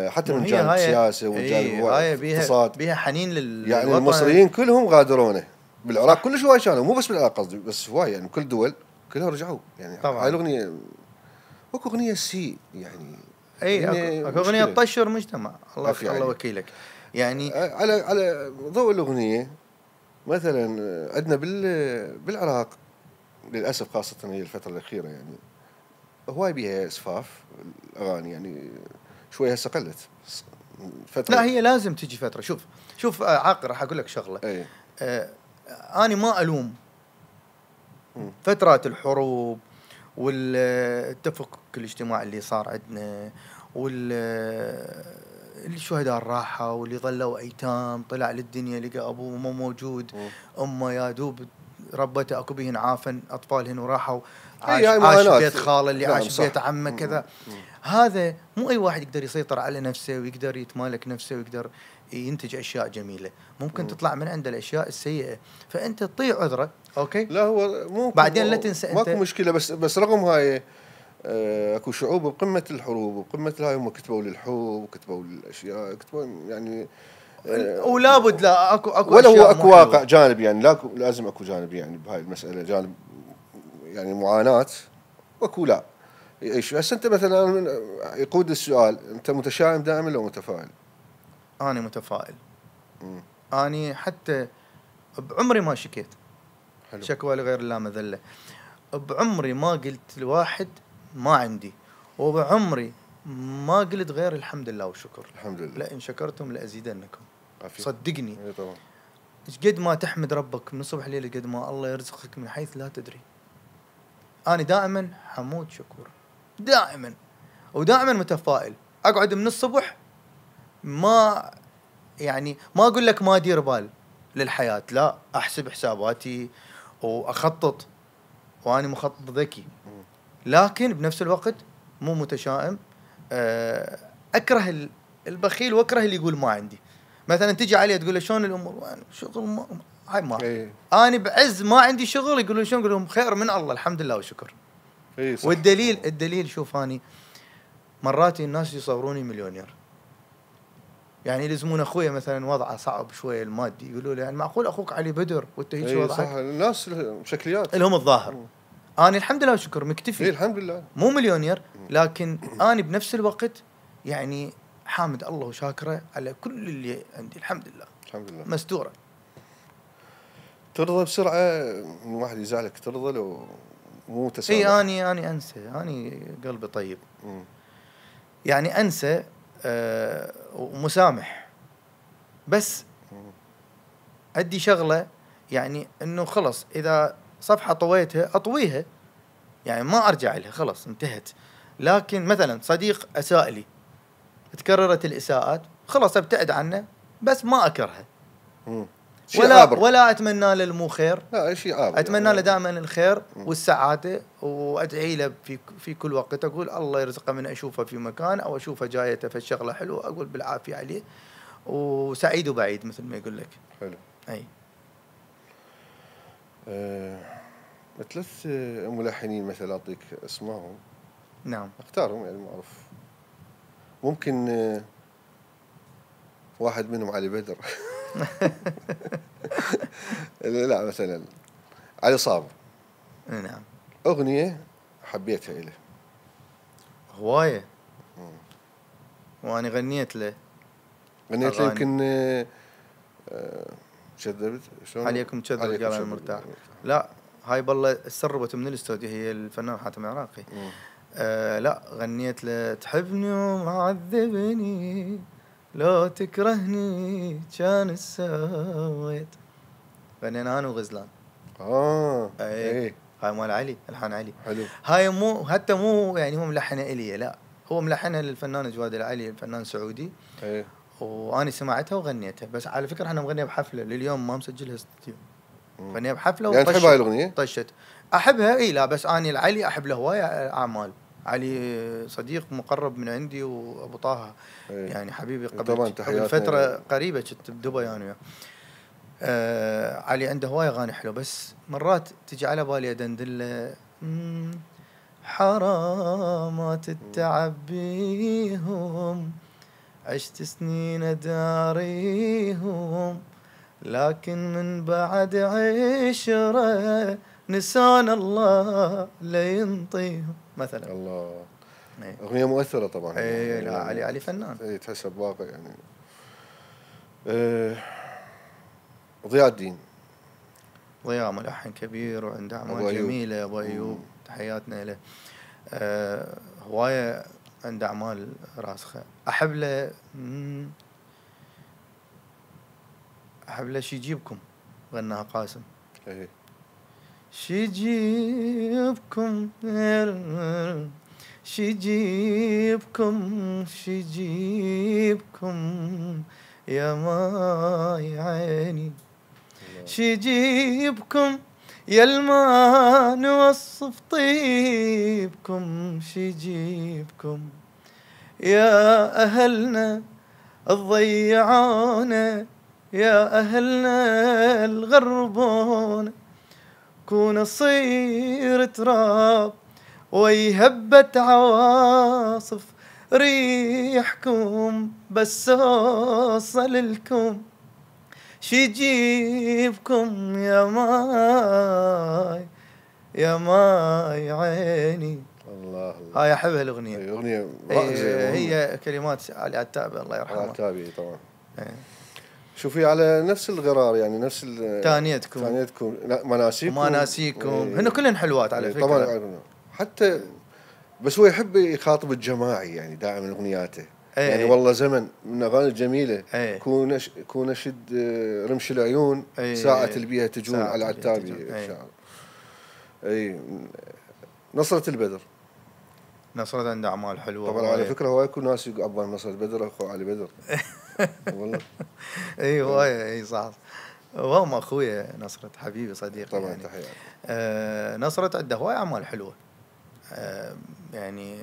حتى من جانب سياسه وجانب اقتصاد، بيها حنين للوطن. يعني المصريين كلهم غادرونه بالعراق كلش هواي كانوا، مو بس بالعراق قصدي، بس هواي يعني كل دول كلها رجعوا يعني. هاي الاغنيه اكو اغنيه سي يعني. اي اكو اغنيه تطشر مجتمع. الله يعني. الله وكيلك يعني. على ضوء الاغنيه مثلا عندنا بالعراق للاسف خاصه هي الفتره الاخيره يعني هواي بيها اسفاف الاغاني يعني، شوي هسه قلت فتره. لا هي لازم تجي فتره. شوف عاقر راح اقول لك شغله. انا ما الوم فترات الحروب والتفكك الاجتماعي اللي صار عندنا، والشهداء الراحة واللي ظلوا أيتام، طلع للدنيا لقى أبوه مو موجود، أمه يا دوب ربته أكو بهن عافن أطفالهن وراحوا عاش بيت خاله اللي عاش بيت عمه كذا. هذا مو أي واحد يقدر يسيطر على نفسه ويقدر يتمالك نفسه ويقدر ينتج أشياء جميلة. ممكن تطلع من عنده الأشياء السيئة، فأنت تطيع عذره. أوكي. لا هو مو بعدين لا تنسى أنت ماكو مشكلة، بس رغم هاي اكو شعوب بقمة الحروب وبقمة هاي هم كتبوا للحب وكتبوا للأشياء، كتبوا يعني ولا بد لا اكو ولا هو اكو واقع جانب يعني، لازم اكو جانب يعني بهاي المسألة، جانب يعني معاناة واكو لا. ايش هسه انت مثلا يقود السؤال، انت متشائم دائما لو متفائل؟ انا متفائل. اني حتى بعمري ما شكيت. حلو. شكوى لغير الله مذله. بعمري ما قلت لواحد ما عندي، وبعمري ما قلت غير الحمد لله والشكر. الحمد لله. لئن شكرتم لأزيدنكم. صدقني. طبعا. قد ما تحمد ربك من الصبح ليلة قد ما الله يرزقك من حيث لا تدري. أنا دائما حمود شكور دائما، ودائما متفائل. أقعد من الصبح ما يعني ما أقول لك ما أدير بال للحياة، لا أحسب حساباتي وأخطط، وأنا مخطط ذكي، لكن بنفس الوقت مو متشائم. أكره البخيل وأكره اللي يقول ما عندي. مثلا تجي عليه تقول له شلون الأمور، شغل هاي ما أنا بعز ما عندي شغل، يقولون شلون، يقول لهم خير من الله الحمد لله والشكر. والدليل شوف أنا مرات الناس يصوروني مليونير، يعني يلزمون أخويا مثلا وضعه صعب شوية المادي، يقولوا له يعني معقول أخوك علي بدر وأنت هيك وضعك؟ صح، الناس شكليات اللي هم الظاهر. أنا الحمد لله والشكر مكتفي. الحمد لله. مو مليونير، لكن أنا بنفس الوقت يعني حامد الله وشاكره على كل اللي عندي. الحمد لله. الحمد لله. مستورة. ترضى بسرعة من واحد يزعلك؟ ترضى لو مو تسامح؟ أني أنسى. أني قلبي طيب. يعني أنسى ومسامح، بس أدي شغلة يعني إنه خلص إذا صفحة طويتها أطويها، يعني ما أرجع لها، خلص انتهت. لكن مثلا صديق أساء لي، تكررت الإساءات، خلص أبتعد عنه، بس ما أكرهه. ولا اتمنى له المو خير، لا شيء عابر، اتمنى له دائما الخير والسعاده، وادعي له في كل وقت. اقول الله يرزقه من اشوفه في مكان او اشوفه جايته في الشغله حلوه، اقول بالعافيه عليه وسعيد وبعيد مثل ما يقول لك. حلو. اي ثلاث ملحنين مثلا اعطيك اسمائهم. نعم. اختارهم يعني معروف. ممكن واحد منهم علي بدر. لا مثلا علي صابر. نعم. أغنية حبيتها إله هواية، وأنا غنيت له يمكن كذبت شلون عليكم كذب قال المرتاح. لا هاي بالله سربت من الاستوديو، هي الفنان حاتم العراقي. لا غنيت له تحبني ومعذبني لو تكرهني كان سويت، غنينا انا وغزلان. اي هاي مال علي، الحان علي. حلو. هاي مو حتى مو يعني مو ملحنه الي، لا هو ملحنها للفنان جواد العلي، الفنان سعودي. واني سمعتها وغنيتها، بس على فكره احنا مغنيها بحفله لليوم ما مسجلها استوديو، غنيها بحفله. يعني تحب هاي الاغنيه؟ طشت احبها. اي لا بس اني العلي احب له هوايه اعمال. علي صديق مقرب من عندي، وابو طه يعني حبيبي قبل فتره قريبه كنت بدبي انا. علي عنده هوايه اغاني حلوه، بس مرات تجي على بالي ادندله حرامات التعب بيهم، عشت سنين اداريهم، لكن من بعد عشرة نسان الله لا ينطيهم مثلا. الله. اغنيه مؤثره طبعا. لا علي فنان. تحسها بواقع يعني. ضياء الدين. ضياء ملحن كبير وعنده اعمال جميله. ابو ايوب تحياتنا له. هوايه عنده اعمال راسخه. احب له شي يجيبكم، غناها قاسم. شي يجيبكم شي يجيبكم شي يجيبكم يا ماي عيني، شي يجيبكم يا الما نوصف طيبكم، شي يجيبكم يا أهلنا الضيعونا، يا أهلنا الغربون، كون أصير تراب ويهبت عواصف ريحكم، بس أوصل لكم شي يجيبكم يا ماي يا ماي عيني. الله هاي أحبها الأغنية. أغنية هي كلمات علي عتابي الله يرحمه. علي عتابي طبعا. شوفي على نفس الغرار يعني نفس تانيتكم لا مناسيكم هن كلن حلوات على فكرة طبعا. حتى بس هو يحب يخاطب الجماعي يعني دائما اغنياته. يعني والله زمن من اغاني الجميله. كون شد رمش العيون ساعة البيها تجون على عتابي الشعر. نصرة البدر. نصرة عنده اعمال حلوه طبعا على فكره هواي يكون ناس يقول نصرة البدر اخو علي بدر. والله هواي صح. وهم اخويا نصرة حبيبي صديقي طبعا يعني. تحياتي. نصرة عنده هواي اعمال حلوه. يعني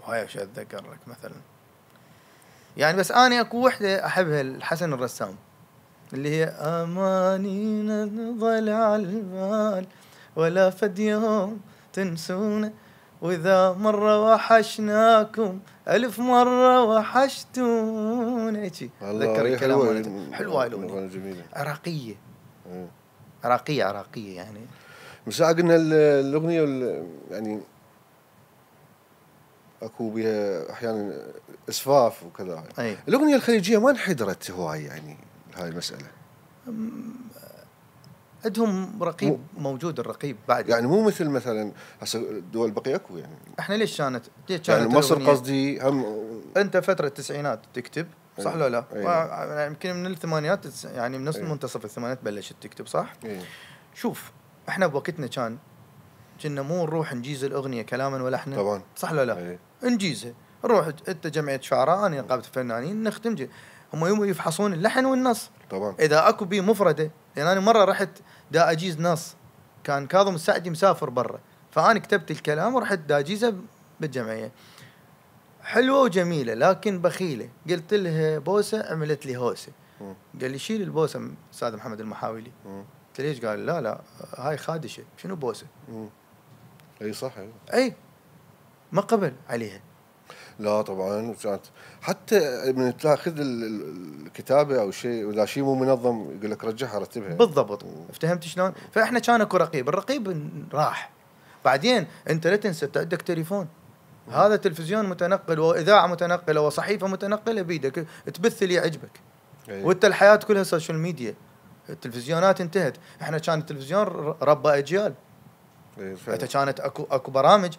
هواي شو اتذكر لك مثلا، يعني بس اني اكو وحده احبها الحسن الرسام، اللي هي اماني نظل على البال ولا فد يوم تنسونا، واذا مره وحشناكم الف مره وحشتونا. هيك ذكر الكلام حلوه الاغنيه جميله عراقيه. عراقيه يعني. بس قلنا الاغنيه يعني اكو بها احيانا اسفاف وكذا. الاغنيه الخليجيه ما انحدرت هواي يعني هاي المساله. عندهم رقيب موجود، الرقيب بعد يعني مو مثلا هسه الدول البقيه اكو يعني. احنا ليش كانت يعني مصر قصدي هم انت فتره التسعينات تكتب صح ولا لا؟ يمكن من الثمانينات يعني من نص منتصف الثمانينات بلشت تكتب صح؟ شوف احنا بوقتنا كنا مو نروح نجيز الاغنيه كلاما ولحنا طبعا صح ولا لا؟ نجيزها، نروح انت جمعيه شعراء انا نقابه الفنانين نختم هم يفحصون اللحن والنص طبعا اذا اكو بيه مفرده. لان انا مره رحت دا اجيز نص، كان كاظم السعدي مسافر برا، فانا كتبت الكلام ورحت دا اجيزه بالجمعيه. حلوه وجميله لكن بخيله، قلت لها بوسه عملت لي هوسه. قال لي شيل البوسه استاذ محمد المحاولي. قلت ليش؟ قال لا هاي خادشه، شنو بوسه؟ اي صح اي ما قبل عليها. لا طبعا كانت حتى من تاخذ الكتابه او شيء واذا شيء مو منظم يقول لك رجعها رتبها بالضبط. افتهمت شلون؟ فاحنا كان اكو رقيب، الرقيب راح. بعدين انت لا تنسى انت عندك تليفون، هذا تلفزيون متنقل واذاعه متنقله وصحيفه متنقله بيدك، تبث اللي يعجبك. وانت الحياه كلها سوشيال ميديا، التلفزيونات انتهت. احنا كان التلفزيون ربى اجيال. انت كانت اكو برامج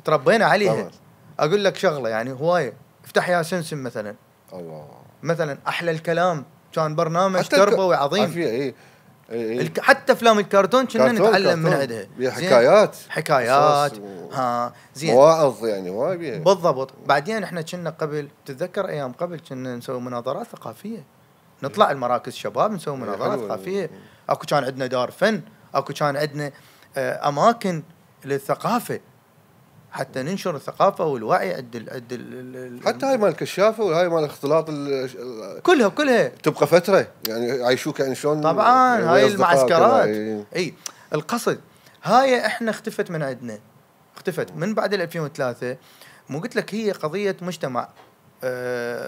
تربينا عليها. طبعا. اقول لك شغله يعني هوايه، افتح يا سمسم مثلا. الله. مثلا احلى الكلام كان برنامج تربوي عظيم. إيه. حتى افلام الكرتون كنا نتعلم من عندها. حكايات زين مواعظ يعني وايد بيها. بالضبط. بعدين احنا كنا قبل، تتذكر ايام قبل كنا نسوي مناظرات ثقافيه، نطلع المراكز الشباب نسوي مناظرات ثقافيه. اكو كان عندنا دار فن، اكو كان عندنا اماكن للثقافه حتى ننشر الثقافه والوعي حتى هاي مال الكشافه وهاي مال الاختلاط كلها تبقى فتره يعني يعيشوك يعني شلون. طبعا يعني هاي المعسكرات. اي القصد هاي احنا اختفت من عندنا، اختفت من بعد 2003. مو قلت لك هي قضيه مجتمع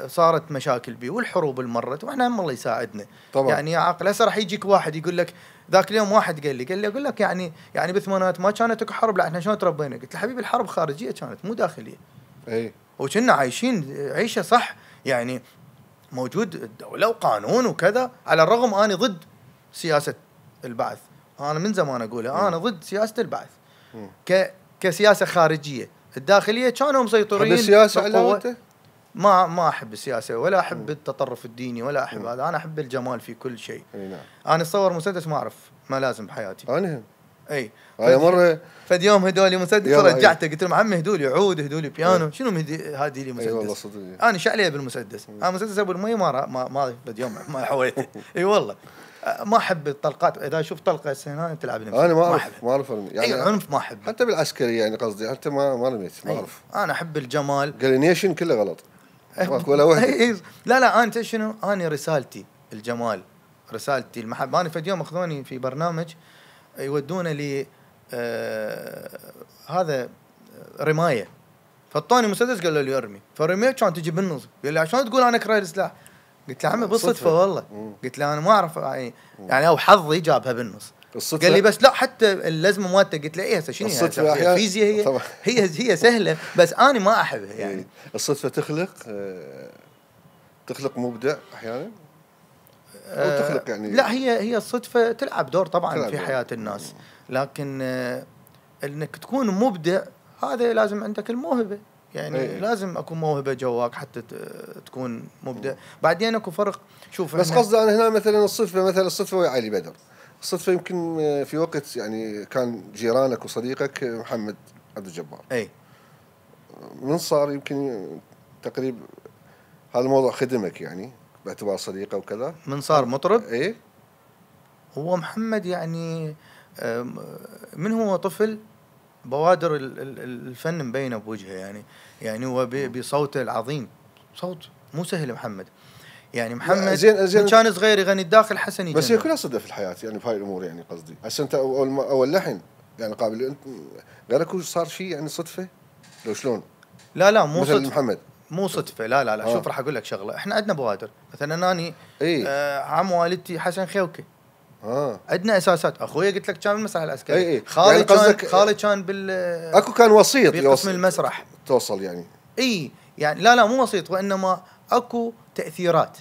صارت مشاكل بيه والحروب اللي مرت، واحنا هم الله يساعدنا طبعا. يعني يا عاقل هسه راح يجيك واحد يقول لك، ذاك اليوم واحد قال لي اقول لك يعني بالثمانينات ما كانت اكو حرب، لا احنا شلون تربينا؟ قلت له حبيبي الحرب خارجيه كانت مو داخليه. اي وكنا عايشين عيشه صح، يعني موجود الدوله وقانون وكذا. على الرغم اني ضد سياسه البعث، انا من زمان اقولها انا ضد سياسه البعث كسياسه خارجيه. الداخليه كانوا مسيطرين بالسياسه على ما احب السياسه ولا احب التطرف الديني ولا احب هذا. انا احب الجمال في كل شيء. نعم. انا اتصور مسدس ما اعرف ما لازم بحياتي انا اي مره فد يوم هدولي مسدس رجعته قلت لهم عمي هدولي عود هدولي بيانو شنو هذه لي مسدس. اي والله صدق انا شعليه بالمسدس. انا مسدس ابو المي ما فد يوم ما حويته. اي والله ما احب الطلقات. اذا اشوف طلقه هنا تلعب نفسي انا ما اعرف يعني عنف ما احب حتى بالعسكري يعني قصدي حتى ما رميت ما اعرف. انا احب الجمال. قالينيشن كله غلط ولا واحد. لا انت شنو انا رسالتي الجمال، رسالتي المحبه. انا فد يوم اخذوني في برنامج يودونا ل هذا رمايه، فطوني مسدس قالوا لي ارمي، فرميت كان تجي بالنص. قال لي عشان تقول انا اكره السلاح؟ قلت له عمي بالصدفه والله. قلت له انا ما اعرف يعني او حظي جابها بالنص. قال لي بس لا حتى اللزمه مالته. قلت له ايه هسه شنو هي الفيزياء هي سهله بس انا ما احبها يعني. الصدفه تخلق مبدع احيانا او تخلق يعني. لا هي الصدفه تلعب دور طبعا في حياه الناس، لكن انك تكون مبدع هذا لازم عندك الموهبه يعني. لازم اكو موهبه جواك حتى تكون مبدع. بعدين اكو فرق. شوف بس قصدي انا هنا مثلا الصدفه ويا علي بدر. الصدفه يمكن في وقت يعني كان جيرانك وصديقك محمد عبد الجبار. اي من صار يمكن تقريبا هذا الموضوع خدمك يعني باعتبار صديقه وكذا. من صار مطرب؟ ايه هو محمد يعني من هو طفل بوادر الفن مبينه بوجهه يعني هو بصوته العظيم. صوت مو سهل محمد يعني. محمد زين كان صغير يغني الداخل حسن يجنن. بس هي كلها صدف في الحياه يعني بهاي الامور يعني. قصدي هسه انت اول لحن يعني قابل انت غيرك صار شيء يعني صدفه لو شلون؟ لا مو مثل صدفه محمد مو صدفه لا شوف راح اقول لك شغله. احنا عندنا بوادر مثلا اني عم والدتي حسن خيوكي. عندنا اساسات. اخوي قلت لك كان بالمسرح العسكري. خالي كان بال اكو كان وسيط بقسم المسرح توصل يعني. يعني لا مو وسيط وانما اكو تاثيرات.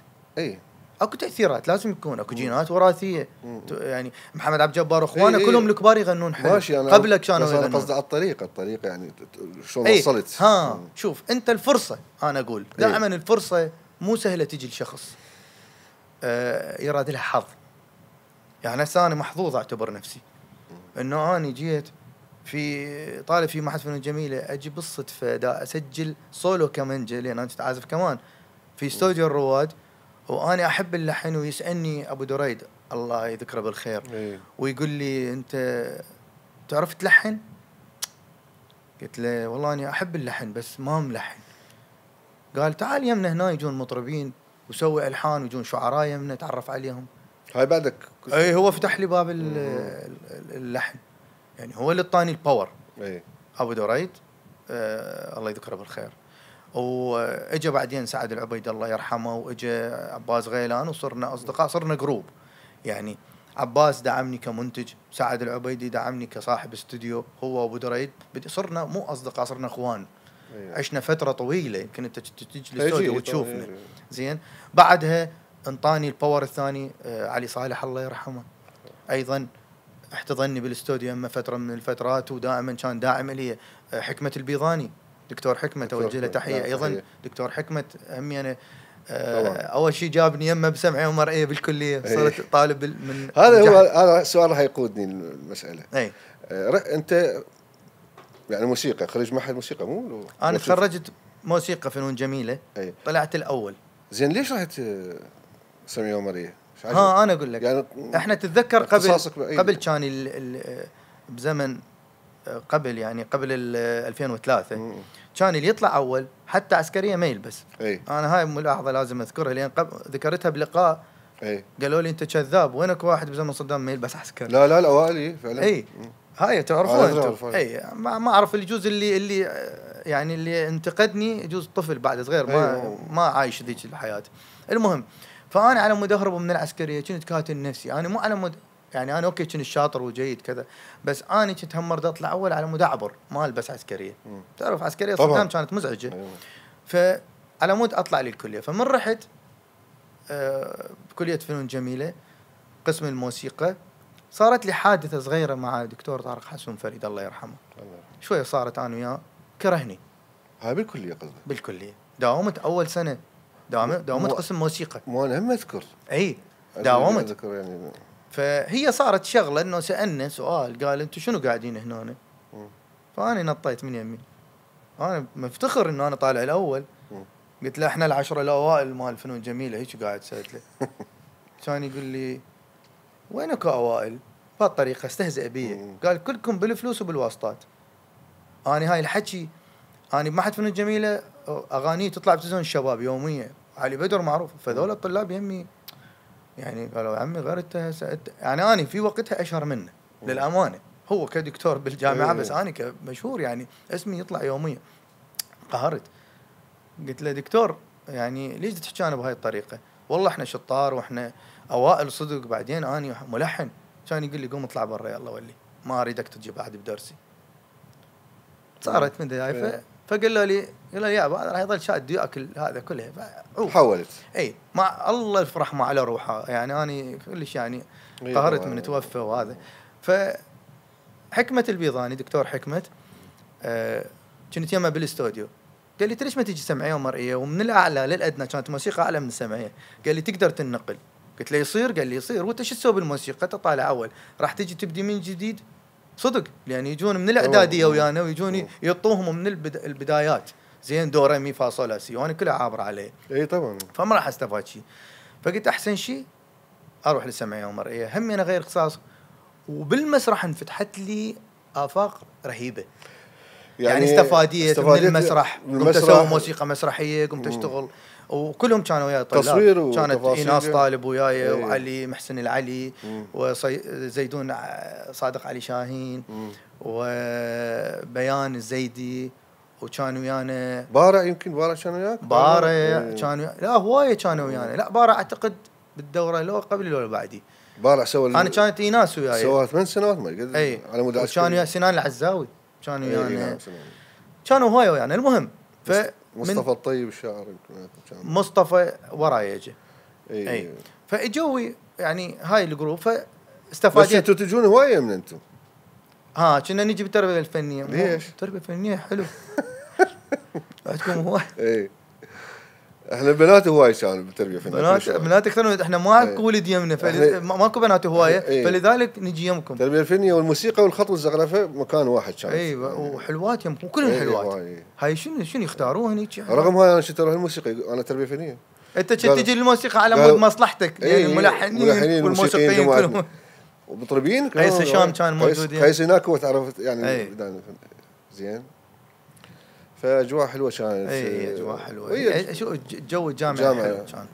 اكو تاثيرات لازم يكون اكو جينات وراثيه يعني. محمد عبد الجبار واخوانه كلهم الكبار يغنون حلو. قبلك كانوا يغنون. قصدي على الطريقه يعني شلون وصلت. شوف انت الفرصه. انا اقول دائما الفرصه مو سهله تجي لشخص يراد لها حظ. يعني هسه انا محظوظ اعتبر نفسي انه انا جيت في طالب في معهد فنون جميله اجي بالصدفه دا اسجل سولو كمانجا لان انا كنت عازف كمان في استوديو الرواد. وانا احب اللحن، ويسالني ابو دريد الله يذكره بالخير ويقول لي انت تعرف تلحن؟ قلت له والله اني احب اللحن بس ما ملحن. قال تعال يمنا هنا يجون مطربين وسوي الحان ويجون شعراء يمنا تعرف عليهم. هاي بعدك اي هو فتح لي باب اللحن، يعني هو اللي اعطاني الباور. ابو دريد الله يذكره بالخير. واجا بعدين سعد العبيد الله يرحمه، واجا عباس غيلان، وصرنا اصدقاء، صرنا جروب. يعني عباس دعمني كمنتج، سعد العبيدي دعمني كصاحب استوديو، هو وابو دريد صرنا مو اصدقاء، صرنا اخوان. عشنا فتره طويله، يمكن انت تجي الاستوديو وتشوفنا. زين بعدها انطاني الباور الثاني علي صالح الله يرحمه، ايضا احتضني بالاستوديو اما فتره من الفترات، ودائما كان داعم لي. حكمه البيضاني، دكتور حكمه توجه له تحيه ايضا. دكتور حكمه همي انا اول شيء جابني يمه بسمعيه ومرئيه بالكليه، صرت طالب من هذا السؤال راح يقودني المساله. انت يعني موسيقى، خريج معهد موسيقى مو؟ انا تخرجت موسيقى فنون جميله. طلعت الاول. زين ليش رحت سمية ومرئيه؟ انا اقول لك يعني احنا تتذكر قبل كان بزمن قبل، يعني قبل 2003 كان اللي يطلع اول حتى عسكريه ما يلبس. انا هاي ملاحظه لازم اذكرها، لان ذكرتها بلقاء. قالوا لي انت كذاب، وينك واحد بزمن صدام ما يلبس عسكري؟ لا الاوائل فعلا. هاي تعرفون انتم. ما اعرف اللي يجوز اللي يعني اللي انتقدني يجوز طفل بعد صغير ما عايش ذيك الحياه. المهم فانا على مود اهرب من العسكريه كنت كاتل نفسي، انا مو على مود يعني انا اوكي كنت شاطر وجيد كذا، بس انا كنت همرد اطلع اول على مود اعبر ما البس عسكريه. تعرف عسكريه صدام كانت مزعجه. فعلى مود اطلع للكليه. فمن رحت بكليه فنون جميله قسم الموسيقى، صارت لي حادثه صغيره مع دكتور طارق حسن فريد الله يرحمه. شويه صارت انا وياه كرهني. هاي بالكليه قصدك؟ بالكليه داومت اول سنه، داومت قسم موسيقى. مو انا هم اذكر. داومت يعني. فهي صارت شغله انه سالنا سؤال، قال انتم شنو قاعدين هنا؟ فانا نطيت من يمي، انا مفتخر انه انا طالع الاول. قلت له احنا العشرة الاوائل مال فنون جميله، هيك قاعد سالت له. كان يقول لي وينك اوائل؟ بهالطريقه استهزئ بي. قال كلكم بالفلوس وبالواسطات. انا هاي الحكي انا بمعهد فنون جميله اغاني تطلع بتلفزيون الشباب يوميا، علي بدر معروف، فذول الطلاب يمي يعني قالوا يا عمي غير انت يعني انا في وقتها اشهر منه للامانه، هو كدكتور بالجامعه بس انا كمشهور يعني اسمي يطلع يوميا. قهرت، قلت له دكتور يعني ليش تحكي انا بهاي الطريقه؟ والله احنا شطار واحنا اوائل صدق، بعدين اني ملحن. كان يقول لي قوم اطلع برا يلا ولي، ما اريدك تجي بعد بدرسي. صارت من ذاي فقال لي يا بعد راح يظل شاد ياكل هذا كله. حاولت مع الله يفرح ما على روحه، يعني اني كلش يعني قهرت من توفى وهذا. فحكمه البيضاني دكتور حكمه كنت يمه بالاستوديو، قال لي ليش ما تجي سمعيه ومرئيه؟ ومن الاعلى للادنى كانت موسيقى اعلى من السمعيه. قال لي تقدر تنقل؟ قلت له يصير؟ قال لي يصير. وانت شو تسوي بالموسيقى؟ تطالع اول راح تجي تبدي من جديد صدق، لان يجون من الاعداديه ويانا ويجون يطوهم من البدايات. زين دو ري مي فا صول لا سي، وانا كلها عابر عليه. طبعا. فما راح استفاد شيء. فقلت احسن شيء اروح للسمعيه ومرئيه، همي انا غير اختصاص. وبالمسرح انفتحت لي افاق رهيبه، يعني استفاديت من المسرح. قمت اسوي موسيقى مسرحيه، قمت اشتغل، وكلهم كانوا وياي طلاب. كانت ايناس طالب وياي، وعلي محسن العلي، وزيدون صادق علي شاهين، وبيان الزيدي، وكان ويانا بارع. يمكن بارع كان وياك؟ بارع كان لا هوايه كانوا ويانا. لا بارع اعتقد بالدوره لو قبل لو بعدي. بارع سوى انا كانت ايناس وياي سوى 8 سنوات ما قد على مود عسكري. كان ويا سنان العزاوي، كانوا ويانا كانوا هوايه ويانا. المهم مصطفى الطيب الشاعر مصطفى وراي اجى. فاجوا يعني هاي الجروب فاستفادت. بس انتوا تجون هوايه من انتم؟ كنا نجي بالتربيه الفنيه. ليش؟ التربيه الفنيه حلو. عندكم هواي. احنا بنات هواي كانوا بالتربيه الفنيه. بنات اكثر. احنا ماكو ولد يمنا، ماكو بنات هوايه. فلذلك نجي يمكم. التربيه الفنيه والموسيقى والخط والزخرفه مكان واحد كان. وحلوات يمكم كلهم حلوات. هاي شنو يختاروها هيك؟ رغم هاي انا شفت اروح الموسيقى، انا تربيه فنيه. انت تجي للموسيقى على مود مصلحتك، يعني الملحنين والموسيقيين كلهم ومطربين. قيس هشام كان موجود، قيس هناك وتعرفت يعني زين. فاجواء حلوه كانت. اي اجواء حلوه. شو جو الجامعه حلو كان،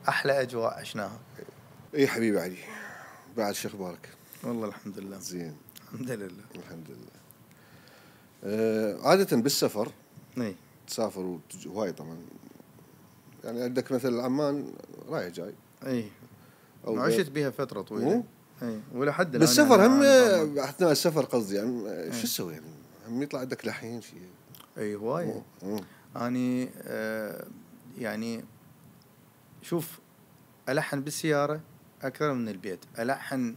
احلى اجواء عشناها. اي حبيبي علي، بعد شو اخبارك؟ والله الحمد لله زين، الحمد لله الحمد لله. عاده بالسفر تسافر هواي طبعا، يعني عندك مثل عمان رايح جاي. اي عشت بها فتره طويله. اي ولا حد بالسفر هم اثناء السفر قصدي، يعني شو تسوي يعني؟ هم يطلع عندك لحين شيء. اي هوايه. اني يعني شوف، الحن بالسياره اكثر من البيت، الحن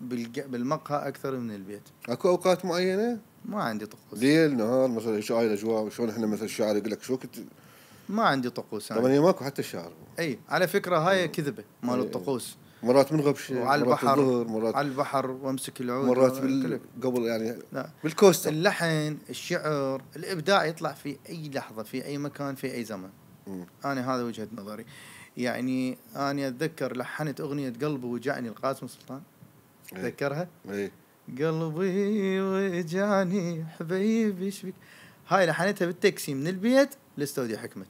بالمقهى اكثر من البيت. اكو اوقات معينه؟ ما عندي طقوس. ليل نهار مثلا، شو هاي الاجواء؟ وشلون احنا مثل الشاعر يقول لك شو كنت. ما عندي طقوس. طبعا هي ماكو حتى الشعر. اي على فكره هاي كذبه مال الطقوس. مرات من غبشه، وعلى البحر، الظهر، مرات على البحر وامسك العود، مرات قبل يعني. لا. بالكوستا. اللحن، الشعر، الابداع يطلع في اي لحظه، في اي مكان، في اي زمن. انا هذا وجهه نظري. يعني انا اتذكر لحنت اغنيه قلبي وجعني القاسم سلطان. تذكرها؟ اي قلبي وجعني حبيبي شبك. هاي لحنتها بالتاكسي من البيت لاستوديو حكمة.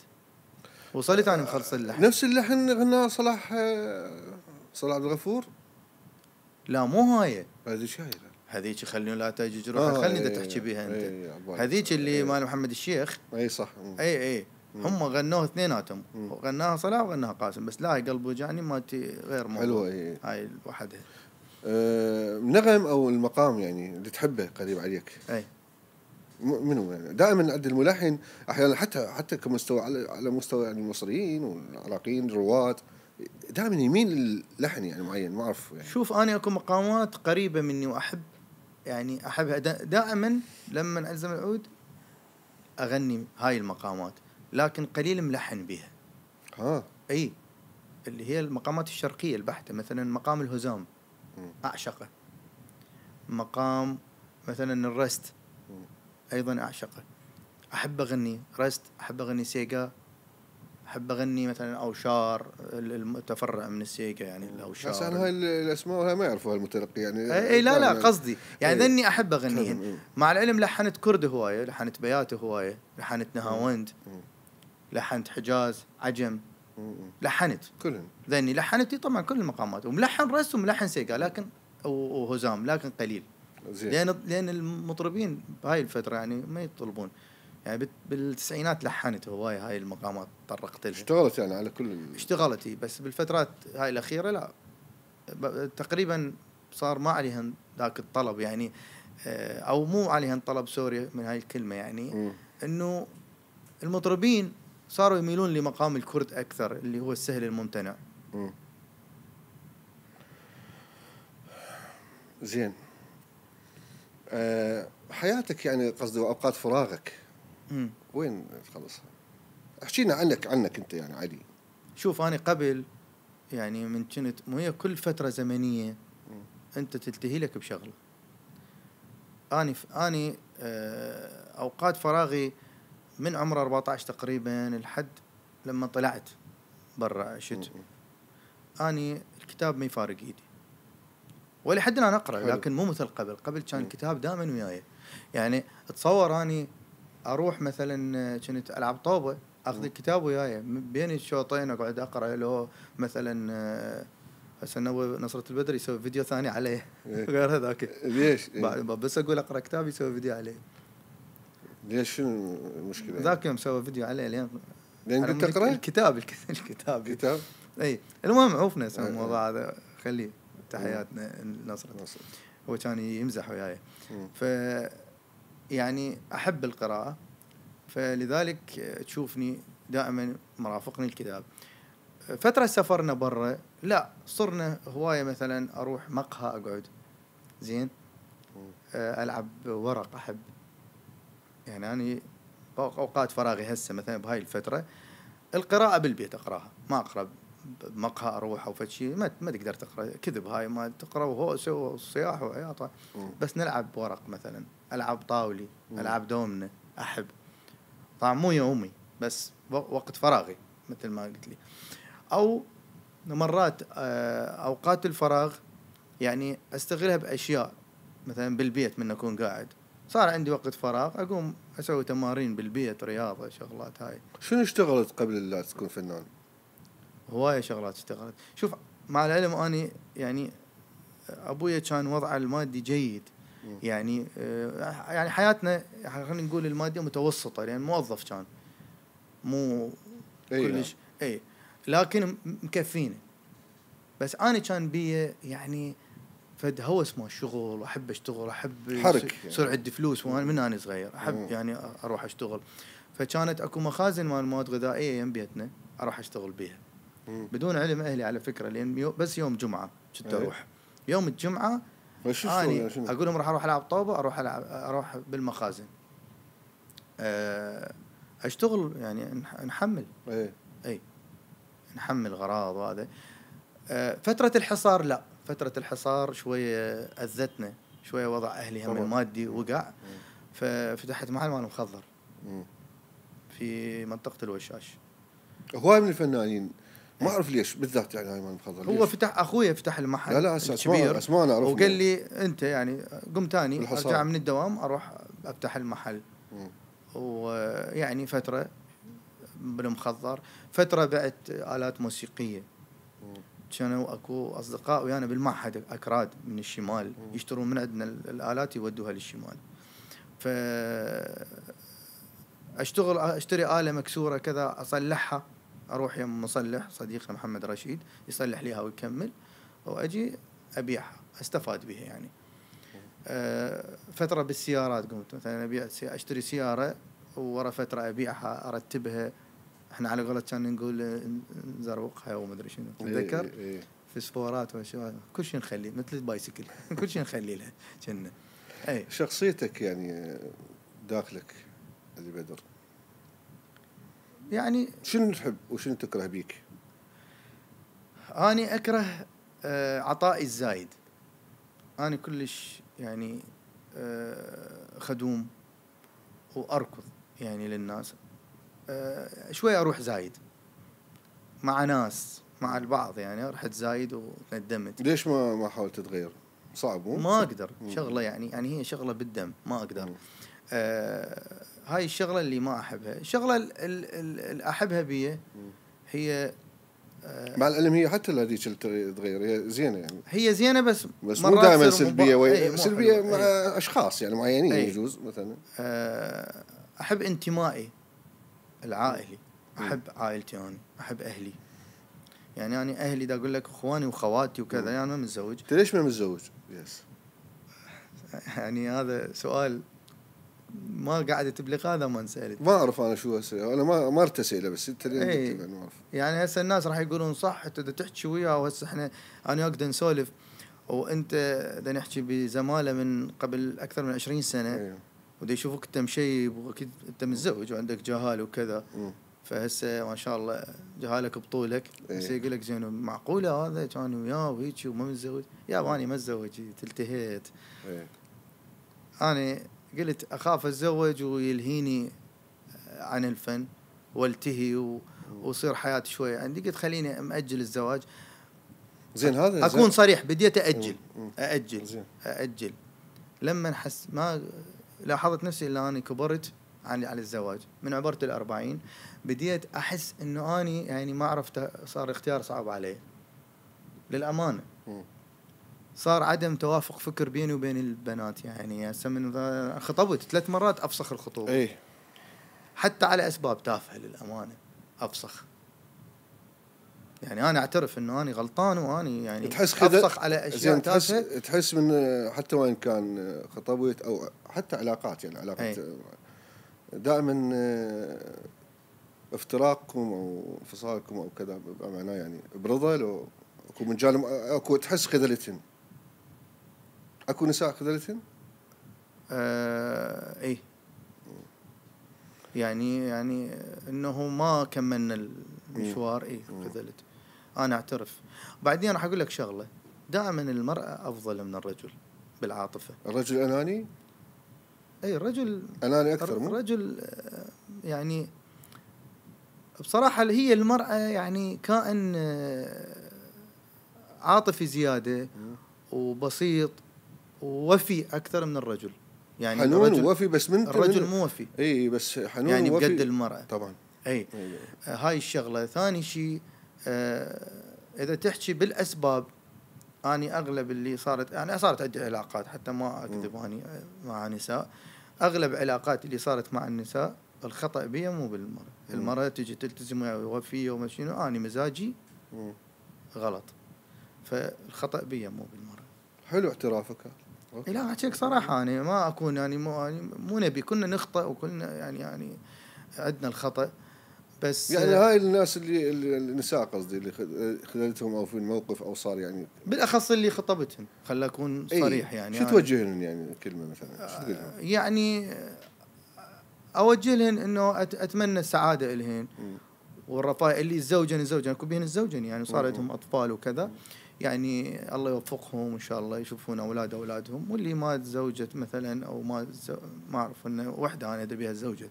وصلت انا مخلص اللحن. نفس اللحن غناه صلاح عبد الغفور. لا مو هاي، هذه شايله. هذيك خليني لا تجي روحك، خليني تحكي بيها انت. هذيك اللي مال محمد الشيخ. اي صح. اي هم غنوه اثنيناتهم، غناها صلاح وغناها قاسم، بس لا هاي قلبي وجعني مالتي غير موضوع. حلوه. هاي وحدها. النغم او المقام يعني اللي تحبه قريب عليك. اي منو يعني؟ دائما عند الملحن احيانا حتى كمستوى على مستوى يعني المصريين والعراقيين الرواد دائما يمين اللحن يعني معين، ما اعرف يعني. شوف انا اكو مقامات قريبه مني واحب، يعني احبها دائما لما الزم العود اغني هاي المقامات، لكن قليل ملحن بها. اي اللي هي المقامات الشرقيه البحته، مثلا مقام الهزام اعشقه. مقام مثلا الرست ايضا اعشقه. احب اغني رست، احب اغني سيجا، احب اغني مثلا اوشار المتفرع من السيجا، يعني الاوشار. بس انا هاي الاسماء ما يعرفوها المتلقي يعني. اي لا قصدي يعني ذني احب اغنيهن. مع العلم لحنت كرد هوايه، لحنت بيات هوايه، لحنت نهاوند، لحنت حجاز، عجم، لحنت كلهم ذني لحنتي طبعا كل المقامات، وملحن رس وملحن سيجا، لكن وهزام لكن قليل. لأن المطربين بهاي الفترة يعني ما يطلبون، يعني بالتسعينات لحنت هواي هاي المقامات، طرقت لها، اشتغلت يعني على كل اشتغلتي، بس بالفترات هاي الأخيرة لا، تقريبا صار ما عليهن ذاك الطلب يعني، أو مو عليهن طلب، سوري من هاي الكلمة يعني. إنه المطربين صاروا يميلون لمقام الكرد أكثر، اللي هو السهل الممتنع. زين. حياتك يعني قصدي وأوقات فراغك وين تخلصها؟ احكينا عنك انت يعني علي. شوف انا قبل يعني من كنت مو هي كل فتره زمنيه انت تلتهي لك بشغله. اني اوقات فراغي من عمر 14 تقريبا لحد لما طلعت برا شت، اني الكتاب ما يفارق ايدي ولحد الان اقرا، لكن مو مثل قبل كان الكتاب دائما وياي. يعني اتصور اني اروح مثلا كنت العب طوبه، اخذ الكتاب وياي بين الشوطين اقعد اقرا له. مثلا هسه نصرة البدر يسوي فيديو ثاني عليه غير هذاك. ليش؟ بس اقول اقرا كتاب يسوي فيديو عليه. ليش شنو المشكله؟ ذاك يوم سوى فيديو عليه لين كنت تقرا الكتاب. اي المهم عوفنا الموضوع هذا، خليه تحياتنا نصرة. هو كان يمزح وياي. ف يعني احب القراءه، فلذلك تشوفني دائما مرافقني الكتاب. فتره سفرنا برا لا صرنا هوايه، مثلا اروح مقهى اقعد زين، العب ورق. احب يعني اني اوقات فراغي هسه مثلا بهاي الفتره القراءه بالبيت اقراها، ما اقرا بمقهى اروح او فشي، ما تقدر تقرا كذب، هاي ما تقرا وهوسه وصياح وعياطه. بس نلعب ورق مثلا، العب طاولي، العب دومنه. احب طبعا مو يومي، بس وقت فراغي مثل ما قلت لي. أو مرات أوقات الفراغ يعني أستغلها بأشياء، مثلا بالبيت من أكون قاعد صار عندي وقت فراغ أقوم أسوي تمارين بالبيت، رياضة، شغلات هاي. شنو اشتغلت قبل لا تكون فنان؟ هواية شغلات اشتغلت. شوف مع العلم أني يعني أبويا كان وضعه المادي جيد، يعني يعني حياتنا خلينا نقول المادية متوسطة، لأن يعني موظف كان مو كلش أي، لكن مكفيني. بس أنا كان بي يعني فد هوس ما الشغل، وأحب أشتغل، أحب يصير عندي فلوس وأنا من أنا صغير أحب يعني أروح أشتغل. فكانت أكو مخازن مال مواد غذائية يم بيتنا أروح أشتغل بيها بدون علم أهلي على فكرة، لأن بس يوم جمعة كنت أروح يوم الجمعة أنا أقول لهم راح أروح ألعب طوبة، أروح بالمخازن أشتغل يعني نحمل أي نحمل غراض. وهذا فترة الحصار لا، فترة الحصار شوية أذتنا شوية، وضع أهلي هم المادي وقع. ففتحت محل مال مخضر في منطقة الوشاش. هواي من الفنانين ما أعرف ليش بالذات يعني هاي مال مخضر. هو فتح أخويا فتح المحل لا الكبير أسماء أعرف، وقال لي أنت يعني قم تاني أرجع من الدوام أروح أفتح المحل. ويعني فترة بالمخضر، فترة بعت آلات موسيقية. كانوا أكو أصدقاء ويانا بالمعهد أكراد من الشمال يشترون من عندنا الآلات يودوها للشمال. أشتري آلة مكسورة كذا أصلحها، أروح يم مصلح صديقنا محمد رشيد يصلح ليها ويكمل، وأجي أبيعها أستفاد بها يعني. فترة بالسيارات قمت مثلا أشتري سيارة وورا فترة أبيعها أرتبها. احنا على قولة كان نقول نزروقها ومدري شنو تذكر في سبورات وشو كل شيء نخلي مثل البايسكل كل شيء نخلي لها كنا. اي شخصيتك يعني داخلك اللي بدر يعني شنو تحب وشنو تكره بيك؟ أنا أكره عطائي الزايد. أنا كلش يعني خدوم وأركض يعني للناس، شوي أروح زايد مع ناس مع البعض يعني رحت زايد وندمت. ليش ما حاولت تغير؟ صعب ما أقدر شغلة يعني هي شغلة بالدم ما أقدر. هاي الشغلة اللي ما أحبها. الشغلة اللي أحبها بيه هي مع العلم هي حتى هذيك اللي تغير هي زينة يعني، هي زينة بس مو دائما سلبية سلبية مع أشخاص يعني معينين يجوز مثلا. أحب انتمائي العائلي، أحب عائلتي، أنا أحب أهلي يعني. أنا أهلي دا أقول لك أخواني وخواتي وكذا يعني ما متزوج. ليش ما متزوج؟ يعني هذا سؤال ما قاعد تبلغ، هذا ما نسألت ما أعرف أنا شو أسأل، أنا ما أرتسأله بس أنت ما أعرف. يعني هسه الناس راح يقولون صح أنت دا تحكي وياه، وهسه إحنا أنا أقدر نسولف وأنت دا نحكي بزمالة من قبل أكثر من 20 سنة ودي يشوفك أنت مشيب وأكيد أنت متزوج وعندك جهال وكذا. فهسه ما شاء الله جهالك بطولك بس يقولك زين معقولة هذا كان وياه وهيك وما متزوج؟ يا أنا ما تزوج تلتهيت. أنا قلت أخاف أتزوج ويلهيني عن الفن والتهي وصير حياتي شوية عندي. قلت خليني مأجل الزواج. زين هذا أكون صريح بديت أأجل لما نحس ما لاحظت نفسي إلا أنا كبرت على الزواج من عبرت 40 بديت أحس إنه أني يعني ما عرفت، صار اختيار صعب علي للأمانة. صار عدم توافق فكر بيني وبين البنات يعني من خطبت 3 مرات أفسخ الخطوبة حتى على أسباب تافهة للأمانة أفسخ. يعني أنا أعترف إنه أنا غلطان وأني يعني أفسخ على أشياء تافهة. تحس من حتى وين كان خطبت أو حتى علاقات يعني علاقات دائما افتراقكم أو انفصالكم أو كذا بمعنى يعني برضا لو أكو من جانب أكو تحس خذلتن أكو نساء خذلتن إيه يعني إنه ما كملنا المشوار. إيه خذلت أنا أعترف. بعدين راح أقول لك شغلة، دائما المرأة أفضل من الرجل بالعاطفة. الرجل أناني؟ أي الرجل أناني أكثر. الرجل يعني بصراحة هي المرأة يعني كائن عاطفي زيادة وبسيط ووفي أكثر من الرجل. يعني حنون ووفي، بس الرجل مو وفي. اي بس حنون يعني ووفي بقد المرأة طبعا. اي هاي الشغلة. ثاني شيء إذا تحكي بالأسباب، أنا أغلب اللي صارت، يعني صارت عندي علاقات حتى ما أكذب أني مع نساء، أغلب علاقات اللي صارت مع النساء الخطأ بيا مو بالمرأة. المرأة تجي تلتزم وفية وما شنو، أنا مزاجي غلط، فالخطأ بيا مو بالمرأة. حلو اعترافك. لا أحكيك صراحة، أنا ما أكون يعني مو نبي، كنا نخطأ وكلنا يعني عندنا الخطأ، بس يعني هاي الناس اللي النساء قصدي اللي خذلتهم او في الموقف او صار يعني بالاخص اللي خطبتهم، خلي اكون صريح. يعني شو توجه لهم يعني كلمه مثلا شو تقول لهم؟ يعني اوجه لهم انه اتمنى السعاده لهن والرفاه، اللي الزوجين يكون بين الزوجين يعني صار لهم اطفال وكذا، يعني الله يوفقهم وان شاء الله يشوفون اولادهم. واللي ما تزوجت مثلا او ما اعرف انه وحده انا ادري بها تزوجت،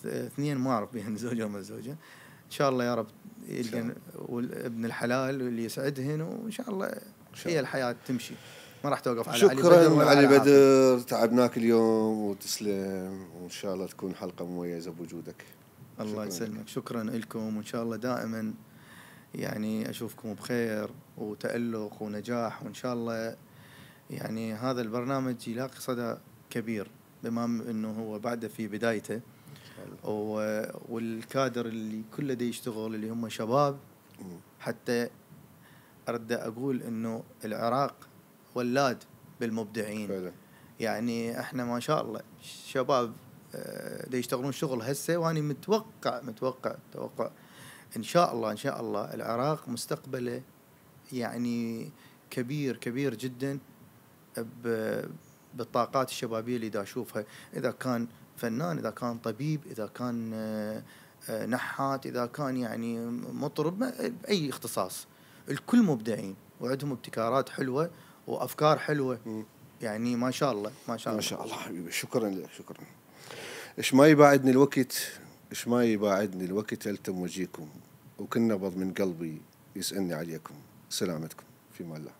اثنين ما اعرف بين زوجه وما زوجه، ان شاء الله يا رب يلقن ابن الحلال واللي يسعدهن، وان شاء الله هي الحياه تمشي، ما راح توقف على شكرا علي بدر، تعبناك اليوم وتسلم، وان شاء الله تكون حلقه مميزه بوجودك. الله يسلمك، شكرا لكم، وان شاء الله دائما يعني اشوفكم بخير وتألق ونجاح، وان شاء الله يعني هذا البرنامج يلاقي صدى كبير بما انه هو بعده في بدايته، والكادر اللي كله دي يشتغل اللي هم شباب. حتى أرد أقول إنه العراق ولاد بالمبدعين فعلا. يعني إحنا ما شاء الله شباب دي يشتغلون شغل هسه، وأنا متوقع إن شاء الله العراق مستقبله يعني كبير جدا بالطاقات الشبابية اللي دا أشوفها، إذا كان فنان، إذا كان طبيب، إذا كان نحات، إذا كان يعني مطرب، بأي اختصاص الكل مبدعين وعندهم ابتكارات حلوة وأفكار حلوة. يعني ما شاء الله ما شاء الله حبيبي، شكرا لك. شكرا. إيش ما يباعدني الوقت ألتم وجيكم، وكل نبض من قلبي يسألني عليكم. سلامتكم في الله.